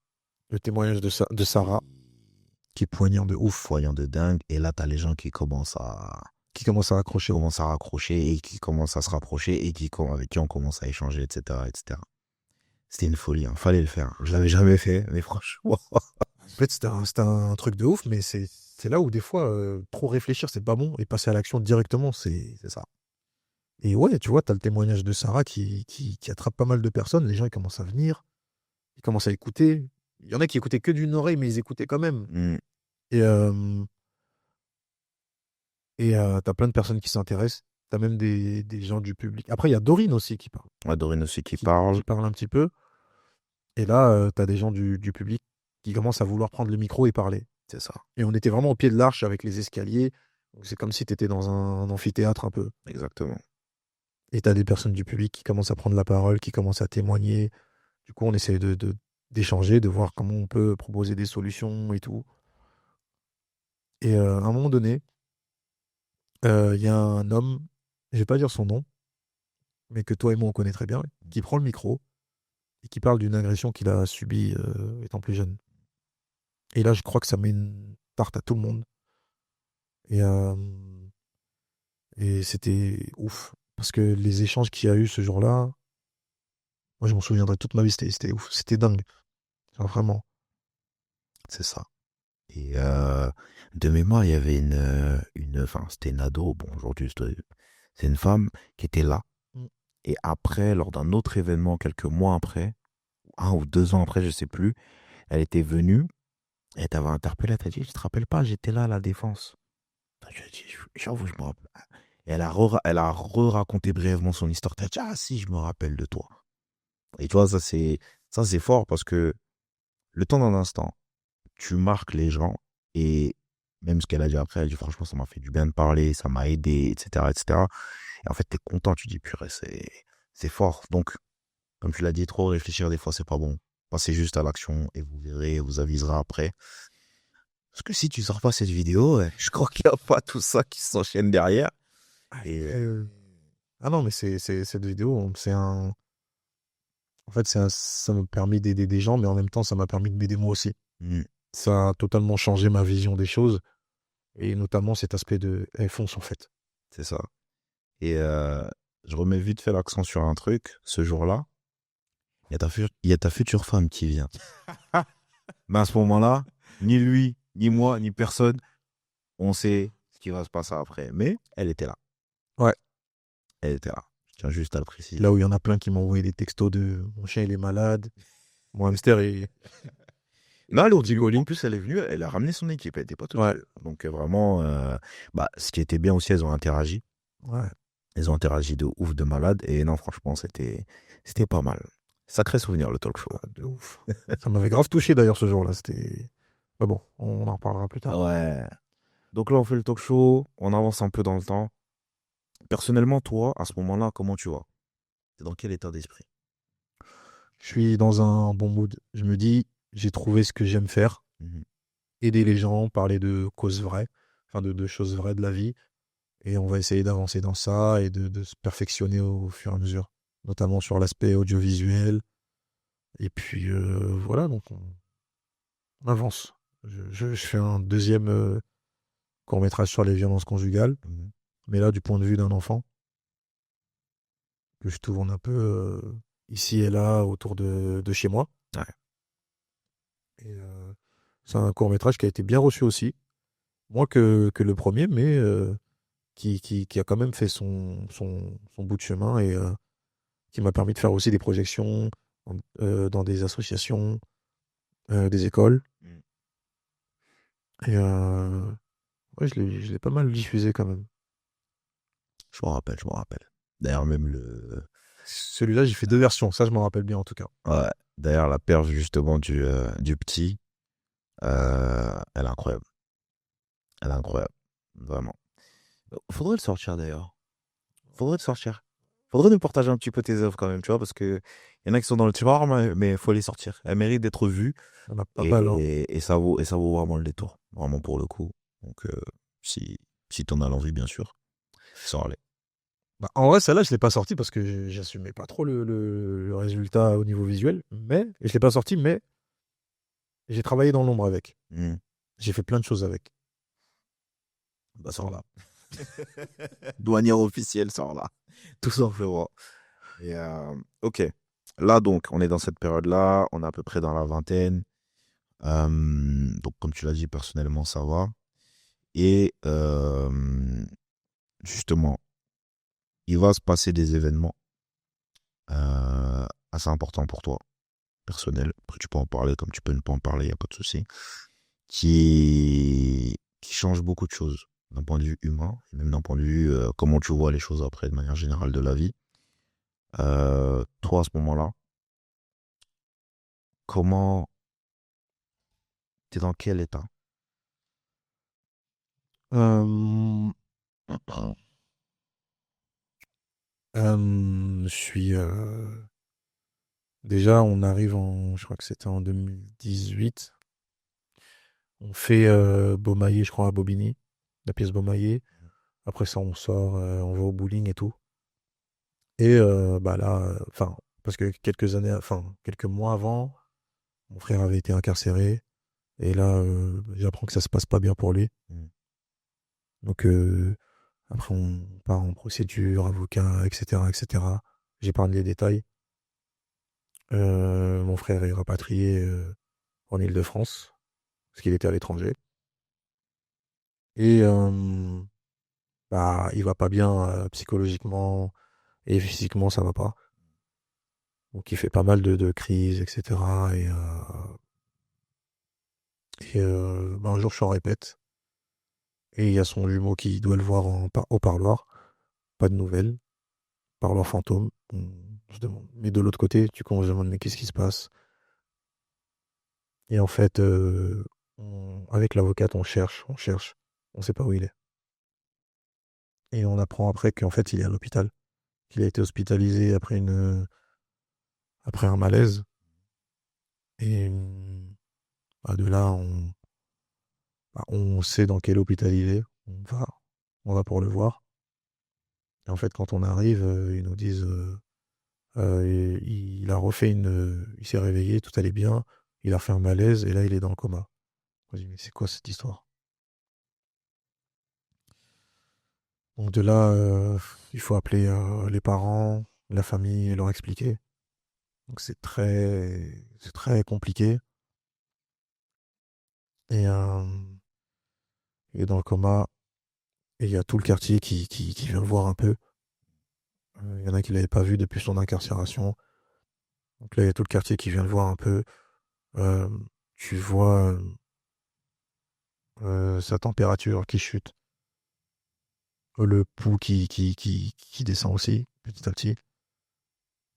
le témoignage de Sarah, Qui qui est poignant de ouf, voyant de dingue. Et là, t'as les gens qui commence à qui accrocher. commencent à raccrocher et qui commencent à se rapprocher et avec qui on commence à échanger, etc., etc. C'était une folie, hein. Fallait le faire. Je l'avais jamais fait, mais franchement. En fait, c'était un truc de ouf, mais c'est là où des fois, trop réfléchir, c'est pas bon, et passer à l'action directement, c'est ça. Et ouais, tu vois, t'as le témoignage de Sarah qui attrape pas mal de personnes, les gens ils commencent à venir, ils commencent à écouter. Il y en a qui écoutaient que d'une oreille, mais ils écoutaient quand même. Mm. Et t'as plein de personnes qui s'intéressent, t'as même des gens du public. Après, il y a Dorine aussi qui parle, Ouais, Dorine aussi qui parle. qui parle un petit peu. Et là, t'as des gens du public qui commencent à vouloir prendre le micro et parler. C'est ça. Et on était vraiment au pied de l'arche avec les escaliers. Donc c'est comme si tu étais dans un amphithéâtre un peu. Exactement. Et tu as des personnes du public qui commencent à prendre la parole, qui commencent à témoigner. Du coup, on essaie d'échanger, de voir comment on peut proposer des solutions et tout. Et à un moment donné, il y a un homme, je vais pas dire son nom, mais que toi et moi on connaît très bien, qui prend le micro et qui parle d'une agression qu'il a subie étant plus jeune. Et là, je crois que ça met une tarte à tout le monde. Et, euh, et c'était ouf. Parce que les échanges qu'il y a eu ce jour-là, moi je m'en souviendrai toute ma vie, c'était ouf, c'était dingue. Genre, vraiment. C'est ça. Et de mémoire, il y avait enfin, c'était une ado, bon, aujourd'hui, c'est une femme qui était là. Mm. Et après, lors d'un autre événement, quelques mois après, 1 ou 2 ans après, je sais plus, elle était venue, elle t'avait interpellé, elle t'a dit, je te rappelle pas, j'étais là à la défense. Enfin, je lui ai dit, j'avoue, je me rappelle. Et elle a re-raconté brièvement son histoire. Elle t'a dit, ah si, je me rappelle de toi. Et tu vois, ça c'est fort parce que le temps d'un instant, tu marques les gens et même ce qu'elle a dit après, elle dit franchement, ça m'a fait du bien de parler, ça m'a aidé, etc., etc. Et en fait, t'es content, tu dis purée, c'est fort. Donc, comme tu l'as dit, trop réfléchir des fois, c'est pas bon. Passez juste à l'action et vous verrez, vous avisera après. Parce que si tu sors pas cette vidéo, je crois qu'il n'y a pas tout ça qui s'enchaîne derrière. Et Ah non, mais cette vidéo, c'est un. En fait, ça m'a permis d'aider des gens, mais en même temps, ça m'a permis de m'aider moi aussi. hmm, Ça a totalement changé ma vision des choses, et notamment cet aspect de fonce en fait. c'est ça. Et je remets vite fait l'accent sur un truc. Ce jour-là, il y a ta future femme qui vient. Mais à ce moment-là, ni lui, ni moi, ni personne, on sait ce qui va se passer après. Mais elle était là. Ouais, Elle était là. Je tiens juste à le là préciser. où il y en a plein qui m'ont envoyé des textos de mon chien il est malade, mon hamster est Non, elle est en colis. plus, elle est venue, elle a ramené son équipe, elle n'était pas toute Ouais, seule. Donc vraiment, bah, ce qui était bien aussi, elles ont interagi. ouais, Elles ont interagi de ouf, de malade. Et non, franchement, c'était pas mal. Sacré souvenir, le talk show. de ouf. Ça m'avait grave touché d'ailleurs ce jour-là. C'était. Mais bon, on en reparlera plus tard. Ouais. Donc là, on fait le talk show, on avance un peu dans le temps. Personnellement, toi, à ce moment-là, comment tu vas? T'es dans quel état d'esprit? Je suis dans un bon mood. Je me dis, j'ai trouvé ce que j'aime faire, Mhm. aider les gens, parler de causes vraies, enfin de choses vraies de la vie. Et on va essayer d'avancer dans ça et de se perfectionner au fur et à mesure, notamment sur l'aspect audiovisuel. Et puis voilà, donc on avance. Je fais un deuxième court-métrage sur les violences conjugales, Mhm. mais là du point de vue d'un enfant, que je tourne un peu ici et là autour de chez moi. Ouais. Et c'est un court-métrage qui a été bien reçu aussi, moins que le premier, mais qui a quand même fait son bout de chemin et qui m'a permis de faire aussi des projections dans des associations, des écoles. Mhm. Et ouais, je l'ai pas mal diffusé quand même. Je m'en rappelle, je m'en rappelle. D'ailleurs, même le. Celui-là, j'ai fait deux versions, ça je m'en rappelle bien en tout cas. Ouais. D'ailleurs, la perche, justement, du petit, elle est incroyable. Elle est incroyable. Vraiment. Faudrait le sortir, d'ailleurs. Faudrait le sortir. Faudrait nous partager un petit peu tes œuvres quand même, tu vois, parce que y en a qui sont dans le tiroir, mais faut les sortir. Elles méritent d'être vues Il y en a pas mal, hein. et ça vaut vraiment le détour. Vraiment pour le coup. Donc, si, si t'en as l'envie, bien sûr, sors-les. Bah, en vrai, celle-là, je l'ai pas sortie parce que j'assumais pas trop le résultat au niveau visuel. Mais je l'ai pas sortie, mais j'ai travaillé dans l'ombre avec. Hmm. J'ai fait plein de choses avec. Bah, sors là. Douanière officielle, sors là. Tout simplement. Et ok. Là, donc, on est dans cette période-là. On est à peu près dans la vingtaine. Donc, comme tu l'as dit, personnellement, ça va. Et justement, il va se passer des événements assez importants pour toi, personnels. Après, tu peux en parler comme tu peux ne pas en parler, il n'y a pas de souci. Qui changent beaucoup de choses d'un point de vue humain, et même d'un point de vue comment tu vois les choses après, de manière générale de la vie. Toi, à ce moment-là, comment t'es dans quel état? Euh, Je suis déjà, on arrive je crois que c'était en 2018. On fait Beaumaillé, je crois, à Bobigny, la pièce Beaumaillé. Après ça, on sort, on va au bowling et tout. Et bah là, enfin, parce que quelques mois avant, mon frère avait été incarcéré. Et là, j'apprends que ça se passe pas bien pour lui. Mm. Donc après, on part en procédure, avocat, etc., etc. J'épargne les détails. Mon frère est rapatrié en Île-de-France, parce qu'il était à l'étranger. Et bah, il va pas bien psychologiquement et physiquement, ça va pas. Donc il fait pas mal de crises, etc. Bah, un jour, je suis en répète, et il y a son jumeau qui doit le voir au parloir. Pas de nouvelles. Parloir fantôme. On se demande. Mais de l'autre côté, on se demande, mais qu'est-ce qui se passe? Et en fait, avec l'avocate, on cherche, on sait pas où il est. Et on apprend après qu'en fait, il est à l'hôpital, qu'il a été hospitalisé après un malaise. Et bah, de là, on sait dans quel hôpital il est. On va pour le voir. Et en fait, quand on arrive, ils nous disent, il a refait il s'est réveillé, tout allait bien. Il a fait un malaise et là, il est dans le coma. Je me dis, mais c'est quoi cette histoire? Donc de là, il faut appeler les parents, la famille et leur expliquer. Donc c'est très compliqué. Et, euh, et dans le coma, il y a tout le quartier qui vient le voir un peu. Il y en a qui l'avaient pas vu depuis son incarcération. Donc là, il y a tout le quartier qui vient le voir un peu. Euh, Tu vois sa température qui chute, le pouls qui descend aussi petit à petit.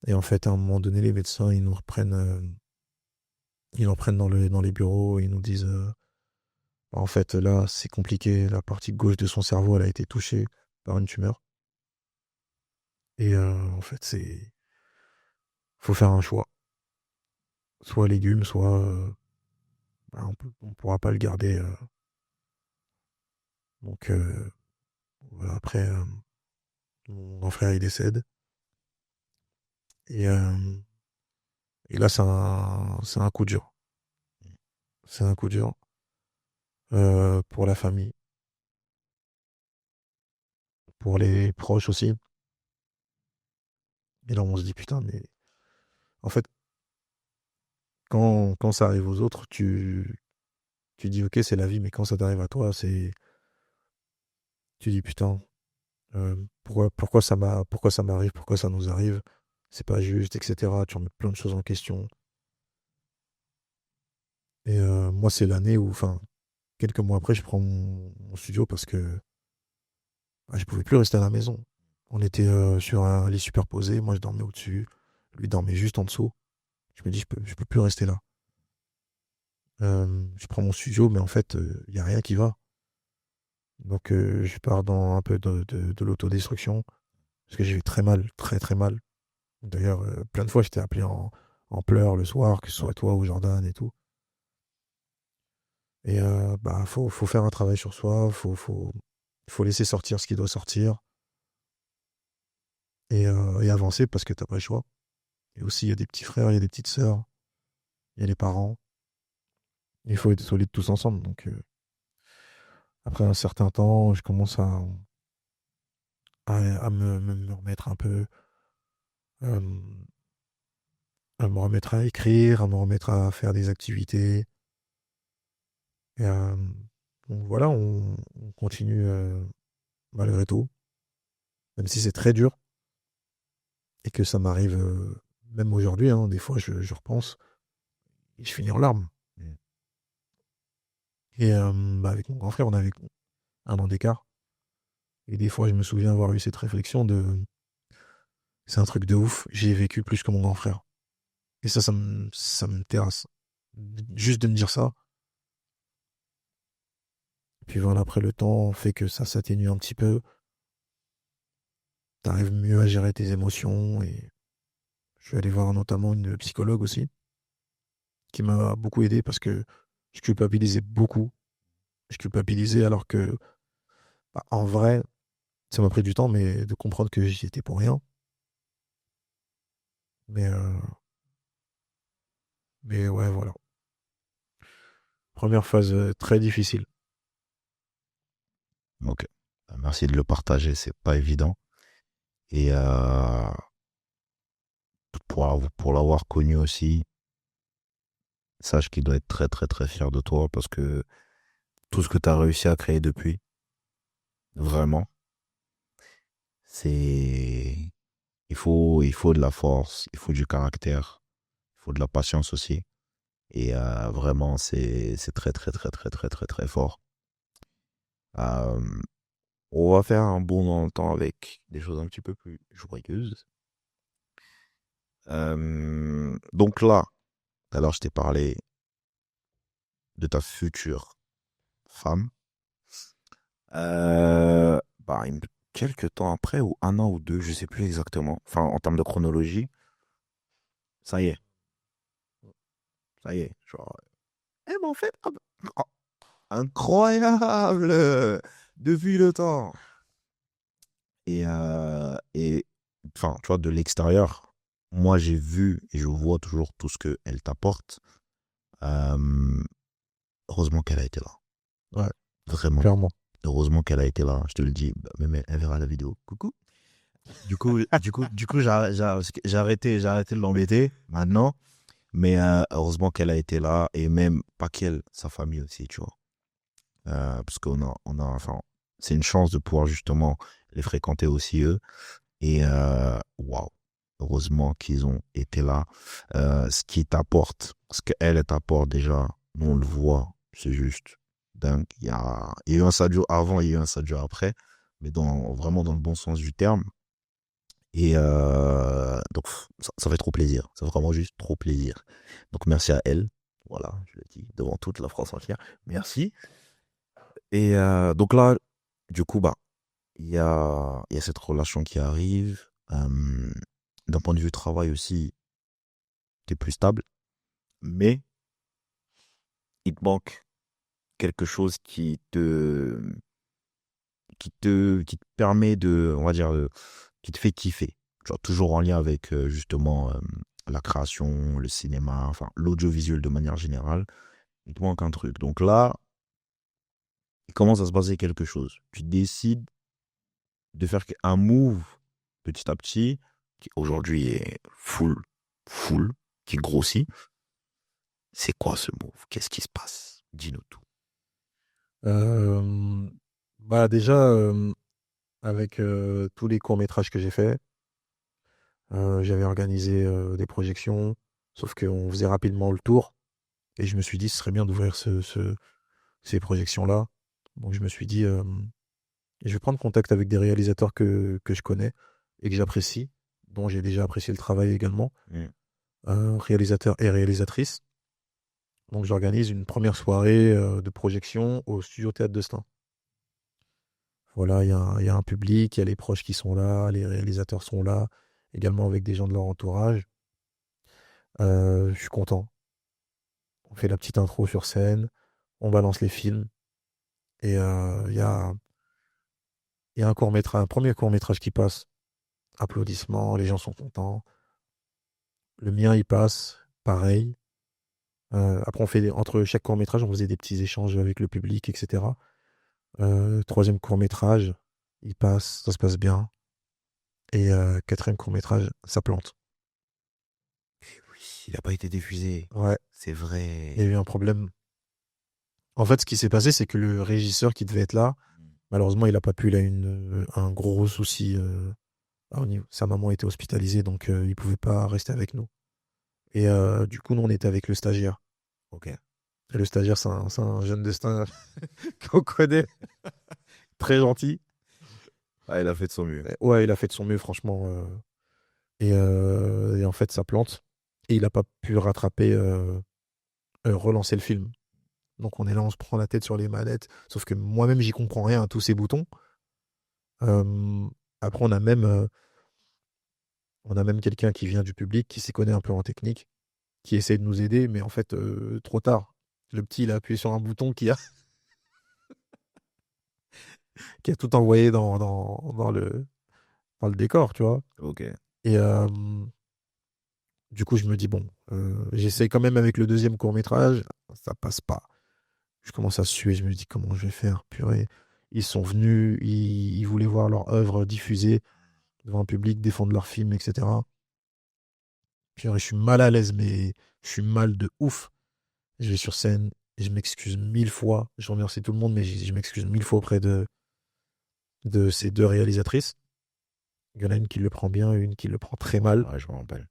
Et en fait, à un moment donné, les médecins, ils nous reprennent dans les bureaux et ils nous disent, en fait, là, c'est compliqué. La partie gauche de son cerveau, elle a été touchée par une tumeur. Et en fait, faut faire un choix. Soit légumes, soit bah, on pourra pas le garder. Donc voilà, après, mon grand frère, il décède. Et, euh, et là, c'est un coup dur. C'est un coup dur pour la famille, pour les proches aussi. Et là, on se dit, putain, mais en fait, quand ça arrive aux autres, tu dis, ok, c'est la vie, mais quand ça t'arrive à toi, tu dis, putain, pourquoi ça m'arrive, pourquoi ça nous arrive, c'est pas juste, etc. Tu remets plein de choses en question. Et moi, c'est l'année où, enfin, quelques mois après, je prends mon studio parce que bah, je pouvais plus rester à la maison. On était sur un lit superposé, moi je dormais au-dessus, lui dormait juste en dessous. Je me dis, je peux plus rester là. Je prends mon studio, mais en fait, il n'y a rien qui va. Donc, je pars dans un peu de l'autodestruction, parce que j'ai eu très mal, très très mal. D'ailleurs, plein de fois, j'étais appelé en pleurs le soir, que ce soit toi ou Jordan et tout. Et bah, faut faire un travail sur soi, faut laisser sortir ce qui doit sortir et avancer parce que t'as pas le choix. Et aussi, il y a des petits frères, il y a des petites sœurs, il y a les parents. Il faut être solide tous ensemble. Donc, après un certain temps, je commence à me remettre un peu, euh, à me remettre à écrire, à me remettre à faire des activités. Et, donc voilà, on continue malgré tout, même si c'est très dur et que ça m'arrive même aujourd'hui, hein, des fois je repense et je finis en larmes. Mm. Et bah, avec mon grand frère, on avait un an d'écart. Et des fois, je me souviens avoir eu cette réflexion de c'est un truc de ouf, j'ai vécu plus que mon grand frère. Et ça me terrasse. Juste de me dire ça. Puis voilà, après le temps fait que ça s'atténue un petit peu. tu arrives mieux à gérer tes émotions. Et je vais aller voir notamment une psychologue aussi, qui m'a beaucoup aidé parce que je culpabilisais beaucoup. Je culpabilisais alors que, bah, en vrai, ça m'a pris du temps, mais de comprendre que j'y étais pour rien. Mais, euh, mais ouais, voilà. Première phase très difficile. Ok. Merci de le partager, c'est pas évident. Et pour l'avoir connu aussi, sache qu'il doit être très très très fier de toi parce que tout ce que tu as réussi à créer depuis, vraiment, c'est il faut de la force, il faut du caractère, il faut de la patience aussi. Et vraiment, c'est très très très très très très très fort. Euh, on va faire un bond dans le temps avec des choses un petit peu plus joyeuses. Donc là, tout à l'heure, je t'ai parlé de ta future femme. Bah, quelques temps après, ou un an ou deux, je sais plus exactement. Enfin, en termes de chronologie, ça y est, ça y est. Genre, eh ben en fait, ah ben, oh, incroyable depuis le temps. Et enfin, tu vois, de l'extérieur, moi j'ai vu et je vois toujours tout ce qu'elle t'apporte. Euh, heureusement qu'elle a été là. Ouais, Vraiment. clairement. Heureusement qu'elle a été là. Je te le dis. Bah, même elle verra la vidéo. Coucou. Du coup, j'ai arrêté de l'embêter maintenant. Mais heureusement qu'elle a été là. Et même, pas qu'elle, sa famille aussi, tu vois. Parce enfin, c'est une chance de pouvoir justement les fréquenter aussi eux. Et waouh, heureusement qu'ils ont été là. Ce qui t'apporte, ce qu'elle t'apporte déjà, nous on le voit, c'est juste dingue. Il y a eu un Sadio avant, il y a eu un Sadio après, mais vraiment dans le bon sens du terme. Et donc ça fait trop plaisir, c'est vraiment juste trop plaisir. Donc merci à elle, voilà, je le dis devant toute la France entière, merci. Et donc là, du coup, bah, il y a cette relation qui arrive. D'un point de vue travail aussi, tu es plus stable, mais il te manque quelque chose qui te permet on va dire, qui te fait kiffer. Tu vois, toujours en lien avec justement la création, le cinéma, enfin l'audiovisuel de manière générale. Il te manque un truc. Donc là, il commence à se passer quelque chose. Tu décides de faire un move petit à petit, qui aujourd'hui est full, qui grossit. C'est quoi ce move? Qu'est-ce qui se passe? Dis-nous tout. Euh, Bah déjà, avec tous les courts-métrages que j'ai faits, j'avais organisé des projections, sauf qu'on faisait rapidement le tour. Et je me suis dit, ce serait bien d'ouvrir ces projections-là. Donc je me suis dit, je vais prendre contact avec des réalisateurs que je connais et que j'apprécie, dont j'ai déjà apprécié le travail également, Mm. réalisateurs et réalisatrices. Donc j'organise une première soirée de projection au Studio Théâtre de Stein. Voilà, il y a un public, il y a les proches qui sont là, les réalisateurs sont là, également avec des gens de leur entourage. Je suis content. On fait la petite intro sur scène, on balance les films, et il y a un premier court-métrage qui passe. Applaudissements, les gens sont contents. Le mien, il passe, pareil. Après, entre chaque court-métrage, on faisait des petits échanges avec le public, etc. Troisième court-métrage, il passe, ça se passe bien. Et quatrième court-métrage, ça plante. Oui, il n'a pas été diffusé. Ouais, C'est il y a vrai. eu un problème. En fait, ce qui s'est passé, c'est que le régisseur qui devait être là, malheureusement, il n'a pas pu. Il a eu un gros souci. Sa maman était hospitalisée, donc il pouvait pas rester avec nous. Et du coup, nous, on était avec le stagiaire. Ok. Et le stagiaire, c'est un jeune destin qu'on connaît, très gentil. Ah, il a fait de son mieux. Ouais, il a fait de son mieux, franchement. Et en fait, ça plante. Et il n'a pas pu relancer le film. Donc on est là, on se prend la tête sur les manettes. Sauf que moi-même, j'y comprends rien à tous ces boutons. Euh, Après, on a même quelqu'un qui vient du public, qui s'y connaît un peu en technique, qui essaie de nous aider, mais en fait, trop tard. Le petit, il a appuyé sur un bouton qui a tout envoyé dans le décor, tu vois. Ok. Et du coup, je me dis, bon, j'essaye quand même avec le deuxième court-métrage, ça passe pas. Je commence à suer, je me dis, comment je vais faire, purée. Ils sont venus, ils voulaient voir leur œuvre diffusée devant un public, défendre leur film, etc. Purée, je suis mal à l'aise, mais je suis mal de ouf. Je vais sur scène, et je m'excuse 1000 fois. Je remercie tout le monde, mais je m'excuse 1000 fois auprès de ces deux réalisatrices. Il y en a une qui le prend bien et une qui le prend très mal. Ouais, je me rappelle.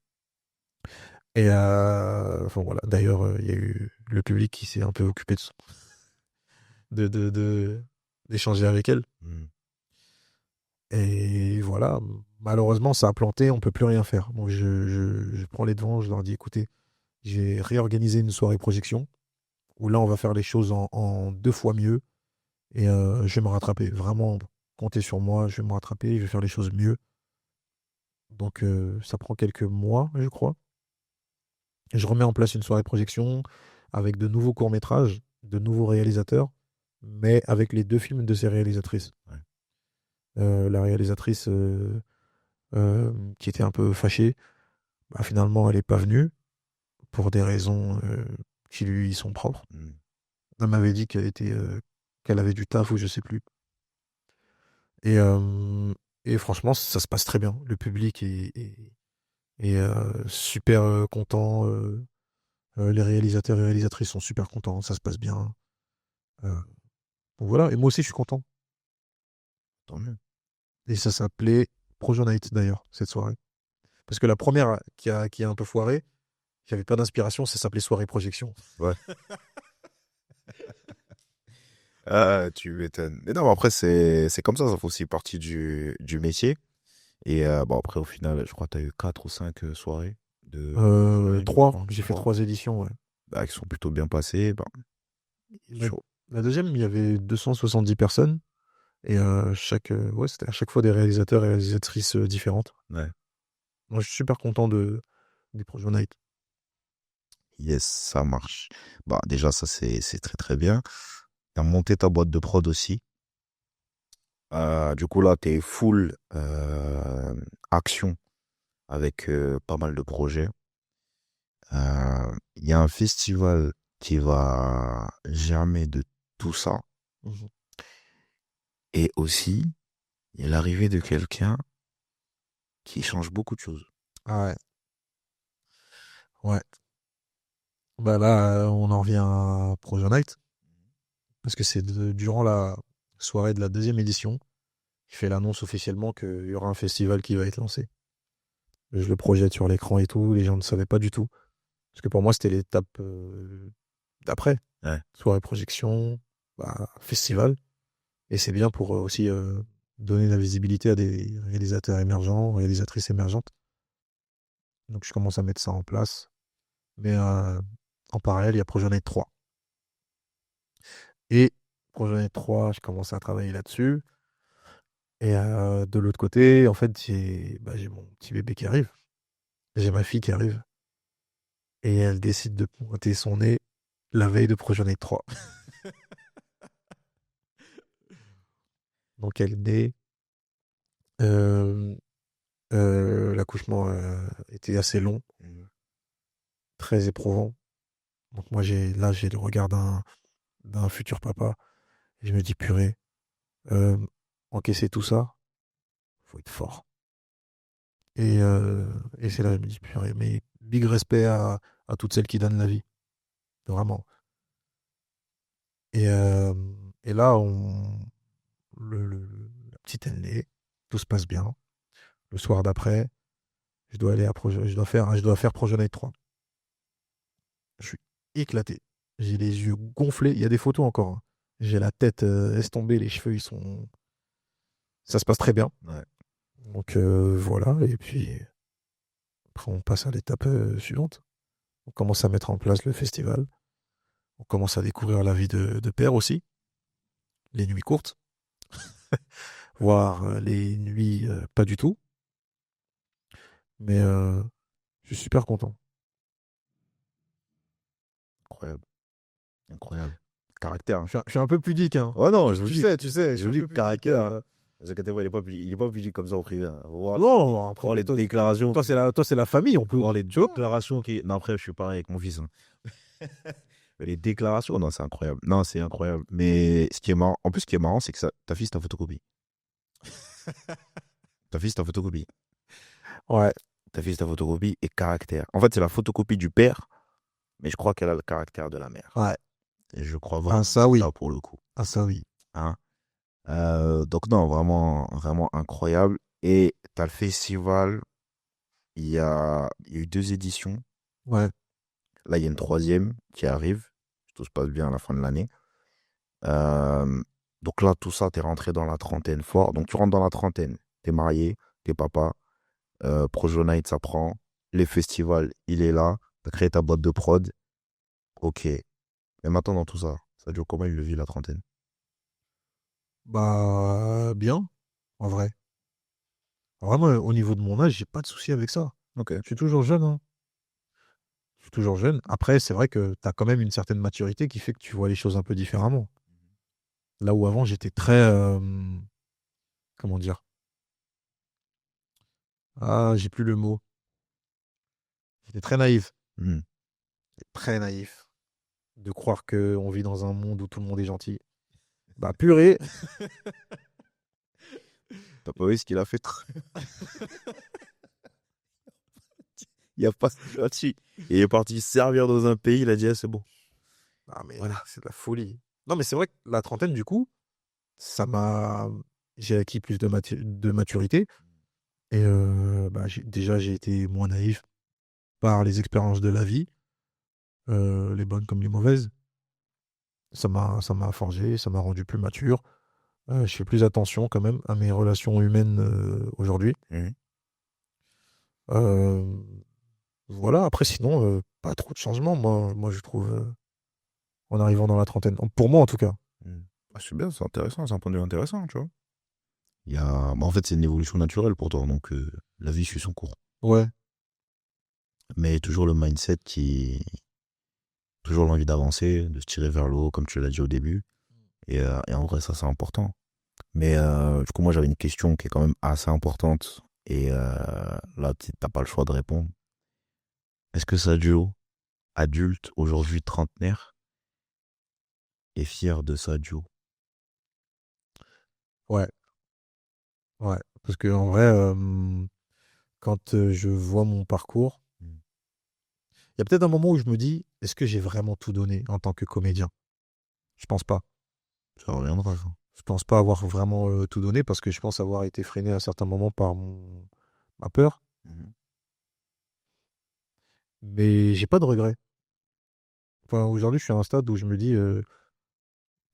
Et enfin voilà. D'ailleurs, il y a eu le public qui s'est un peu occupé d'échanger avec elle. Hmm. Et voilà. Malheureusement, ça a planté. On peut plus rien faire. Donc je prends les devants. Je leur dis, écoutez, j'ai réorganisé une soirée projection où là, on va faire les choses en 2 fois mieux. Et je vais me rattraper. Vraiment, comptez sur moi. Je vais me rattraper. Je vais faire les choses mieux. Donc ça prend quelques mois, je crois. Je remets en place une soirée de projection avec de nouveaux courts-métrages, de nouveaux réalisateurs, mais avec les deux films de ces réalisatrices. Ouais. La réalisatrice qui était un peu fâchée, bah, finalement, elle n'est pas venue pour des raisons qui lui sont propres. Hmm. Elle m'avait dit qu'elle avait du taf ou je sais plus. Et, euh, et franchement, ça se passe très bien. Le public est super content. Les réalisateurs et réalisatrices sont super contents. Ça se passe bien. Euh, donc voilà, et moi aussi je suis content. Tant mieux. Et ça s'appelait Projo Night d'ailleurs, cette soirée. Parce que la première qui a un peu foiré, j'avais pas d'inspiration, ça s'appelait Soirée Projection. Ouais. Ah, tu m'étonnes. Mais non, mais après, c'est comme ça fait aussi partie du métier. Et bon, après, au final, je crois que tu as eu 4 ou 5 soirées de featuring, je Trois, crois. j'ai fait 3. 3 éditions, ouais. Bah, qui sont plutôt bien passées. Bah, La, sur- la deuxième, il y avait 270 personnes. Et ouais, c'était à chaque fois des réalisateurs et réalisatrices différentes. Ouais. Moi, je suis super content des Projo Night. Yes, ça marche. Bah, déjà, ça, c'est très, très bien. Tu as monté ta boîte de prod aussi. Du coup, là, tu es full action avec pas mal de projets. Il y a un festival qui va germer de tout ça. Mhm. Et aussi, il y a l'arrivée de quelqu'un qui change beaucoup de choses. Ah ouais, ouais. Bah là, on en revient à Projo Night. Parce que c'est durant la soirée de la deuxième édition qu'il fait l'annonce officiellement qu'il y aura un festival qui va être lancé. Je le projette sur l'écran et tout, les gens ne savaient pas du tout. Parce que pour moi, c'était l'étape d'après. Ouais. Soirée projection, bah, festival. Et c'est bien pour aussi donner la visibilité à des réalisateurs émergents, réalisatrices émergentes. Donc je commence à mettre ça en place. Mais en parallèle, il y a Projet 3. Et Projet 3, je commence à travailler là-dessus. Et de l'autre côté, en fait, j'ai mon petit bébé qui arrive. J'ai ma fille qui arrive. Et elle décide de pointer son nez la veille de Projet 3. Donc elle naît. euh, L'accouchement était assez long, Mhm. très éprouvant. Donc moi, j'ai le regard d'un futur papa. Et je me dis, purée, euh, encaisser tout ça, faut être fort. Et c'est là que je me dis, purée, mais big respect à toutes celles qui donnent la vie. Vraiment. Et, euh, et là, la petite elle naît, tout se passe bien. Le soir d'après, je dois faire Projet Night 3. Je suis éclaté. J'ai les yeux gonflés. Il y a des photos encore, hein. J'ai la tête laisse tomber, les cheveux, ça se passe très bien. Ouais. Donc voilà. Et puis après, on passe à l'étape suivante. On commence à mettre en place le festival. On commence à découvrir la vie de père aussi. Les nuits courtes. voire les nuits, pas du tout. Mais je suis super content. Incroyable. Incroyable. Caractère, hein. Je suis un peu pudique, hein. Oh non, je vous Tu dis. sais, tu sais, je Je suis vous un dis, peu pudique. caractère. Parce que il est pas public comme ça au privé, hein. Non, Voir après, les déclarations. toi, c'est la famille, on peut. Voir les Tu vois? déclarations qui. Non, après, je suis pareil avec mon fils, hein. Mais les déclarations, non, c'est incroyable. Non, c'est incroyable. Mais ce qui est marrant, en plus, ce qui est marrant, c'est que ta fille, c'est ta photocopie. Ta fille, c'est ta photocopie. Ouais. Ta fille, c'est ta photocopie et caractère. En fait, c'est la photocopie du père, mais je crois qu'elle a le caractère de la mère. Ouais. Et je crois Ah, vraiment que ça, c'est oui. ça pour le coup. Ah, ça, oui. Hein. Donc, non, vraiment, vraiment incroyable. Et tu as le festival, il y a eu 2 éditions. Ouais. Là, il y a une troisième qui arrive. Si tout se passe bien à la fin de l'année. Euh, donc là, tout ça, tu es rentré dans la trentaine fort. Donc, tu rentres dans la trentaine. Tu es marié, tu es papa. Projo Night, ça prend. Les festivals, il est là. Tu as créé ta boîte de prod. Ok. Mais maintenant, dans tout ça, ça dure comment il le vit la trentaine? Bah, bien, en vrai. Vraiment, au niveau de mon âge, j'ai pas de souci avec ça. Ok. Je suis toujours jeune, hein. Je suis toujours jeune. Après, c'est vrai que tu as quand même une certaine maturité qui fait que tu vois les choses un peu différemment. Là où avant, j'étais très, comment dire? Ah, j'ai plus le mot. J'étais très naïf. Hmm. Très naïf. De croire qu'on vit dans un monde où tout le monde est gentil. Bah, purée. T'as pas vu ce qu'il a fait? Il a pas gentil. Il est parti servir dans un pays, il a dit, ah, c'est bon. Ah, mais Voilà. c'est de la folie. Non, mais c'est vrai que la trentaine, du coup, ça m'a. J'ai acquis plus de maturité. Et bah, déjà, j'ai été moins naïf par les expériences de la vie, les bonnes comme les mauvaises. Ça m'a forgé, ça m'a rendu plus mature. Je fais plus attention quand même à mes relations humaines aujourd'hui. Mhm. Euh, voilà, après, sinon, pas trop de changements, moi je trouve, en arrivant dans la trentaine. Pour moi, en tout cas. Mhm. Ah, c'est bien, c'est intéressant, c'est un point de vue intéressant, tu vois. En fait, c'est une évolution naturelle pour toi, donc la vie suit son cours. Ouais, Mais toujours le mindset toujours l'envie d'avancer, de se tirer vers le haut, comme tu l'as dit au début. Et en vrai, ça, c'est important. Mais du coup, moi, j'avais une question qui est quand même assez importante. Et là, t'as pas le choix de répondre. Est-ce que Sadio, adulte, aujourd'hui trentenaire, est fier de Sadio? ouais, ouais. Parce que en vrai, quand je vois mon parcours, Hmm. il y a peut-être un moment où je me dis, est-ce que j'ai vraiment tout donné en tant que comédien? Je pense pas. Ça reviendra, ça. Je pense pas avoir vraiment tout donné parce que je pense avoir été freiné à certains moments par ma peur. Mhm. Mais j'ai pas de regrets. Enfin, aujourd'hui, je suis à un stade où je me dis, je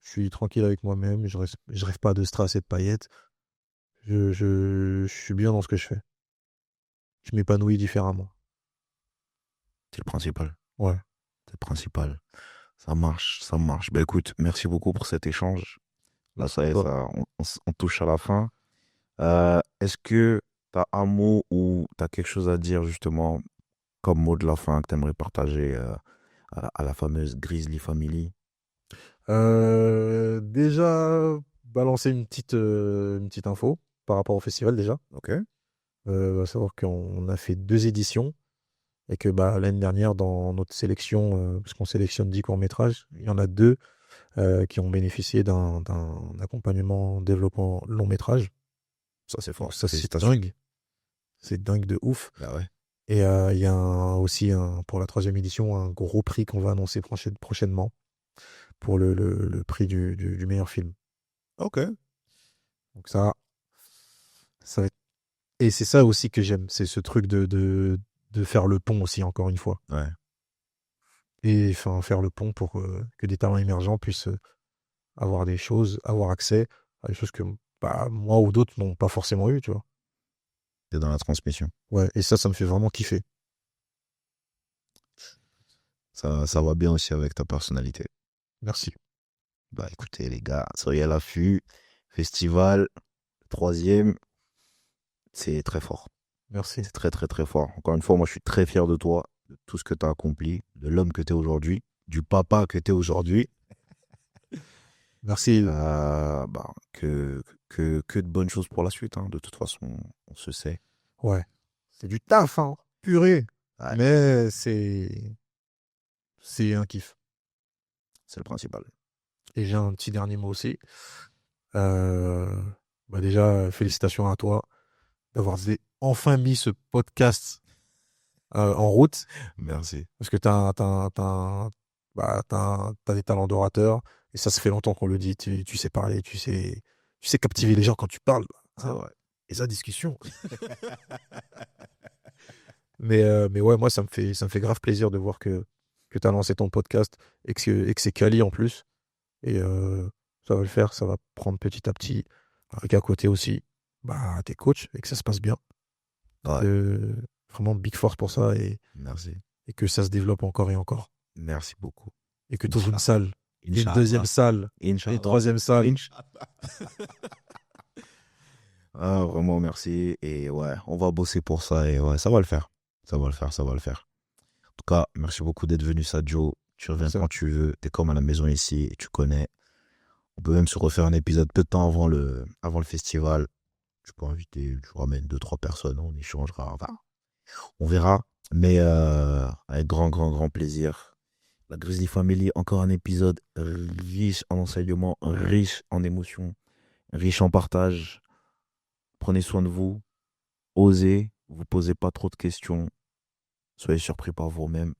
suis tranquille avec moi-même, je rêve pas de strass et de paillettes. Je suis bien dans ce que je fais. Je m'épanouis différemment. C'est le principal. Ouais. C'est le principal. Ça marche, ça marche. Ben écoute, merci beaucoup pour cet échange. Là, Merci ça à y est, toi. on touche à la fin. Est-ce que tu as un mot ou tu as quelque chose à dire justement comme mot de la fin que tu aimerais partager à la fameuse Grizzly Family? Déjà, balancer une petite info par rapport au festival déjà. Ok. À savoir qu'on a fait 2 éditions et que bah, l'année dernière, dans notre sélection, parce qu'on sélectionne 10 courts-métrages, il y en a 2 qui ont bénéficié d'un accompagnement développement long-métrage. Ça, c'est Donc fort. ça, Félicitations. c'est dingue de ouf. Bah ouais. Et il y a aussi, pour la 3e édition, un gros prix qu'on va annoncer prochainement pour le prix du meilleur film. Ok. Donc ça va être. Et c'est ça aussi que j'aime, c'est ce truc de faire le pont aussi, encore une fois. Ouais. Et enfin, faire le pont pour que des talents émergents puissent avoir des choses, avoir accès à des choses que bah, moi ou d'autres n'ont pas forcément eu, tu vois. T'es dans la transmission. Ouais, et ça me fait vraiment kiffer. Ça va bien aussi avec ta personnalité. Merci. Bah écoutez les gars, soyez à l'affût. Festival, Le troisième, c'est très fort. Merci. C'est très, très, très fort. Encore une fois, moi, je suis très fier de toi, de tout ce que tu as accompli, de l'homme que tu es aujourd'hui, du papa que tu es aujourd'hui. Merci. Que de bonnes choses pour la suite, hein. De toute façon, on se sait. Ouais. C'est du taf, hein. Purée. Ouais, Mais c'est un kiff. c'est le principal. Et j'ai un petit dernier mot aussi. Euh, déjà, félicitations à toi d'avoir enfin mis ce podcast en route. Merci. Parce que t'as des talents d'orateur. Et ça fait longtemps qu'on le dit. Tu sais parler, tu sais captiver les gens quand tu parles. C'est Hein. vrai. Et ça, discussion. Mais ouais, moi, ça me fait grave plaisir de voir que tu as lancé ton podcast et que c'est quali en plus. Et ça va le faire, ça va prendre petit à petit. Avec à côté aussi, t'es coach et que ça se passe bien. Donc, Ouais. vraiment, big force pour ça Merci. et que ça se développe encore et encore. Merci beaucoup. Et que tu ouvres une Inch'Allah. salle, et une Inch'Allah. deuxième salle, et une Inch'Allah. troisième salle. Inch'Allah. Ah, vraiment, merci. Et ouais, on va bosser pour ça. Et ouais, ça va le faire. Ça va le faire, ça va le faire. En tout cas, merci beaucoup d'être venu, Sadio. Tu reviens Ça, quand tu veux. T'es comme à la maison ici et tu connais. On peut même se refaire un épisode peu de temps avant le festival. Tu peux inviter, tu ramènes deux, trois personnes, on échangera. Enfin, on verra. Mais avec grand, grand, grand plaisir. La Grizzly Family, encore un épisode riche en enseignements, riche en émotions, riche en partage. Prenez soin de vous. Osez. Vous posez pas trop de questions. Soyez surpris par vous-même.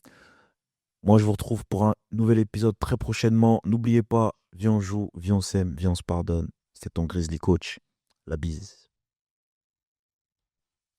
Moi, je vous retrouve pour un nouvel épisode très prochainement. N'oubliez pas, viens on joue, viens on s'aime, viens on se pardonne. C'était ton Grizzly Coach. La bise.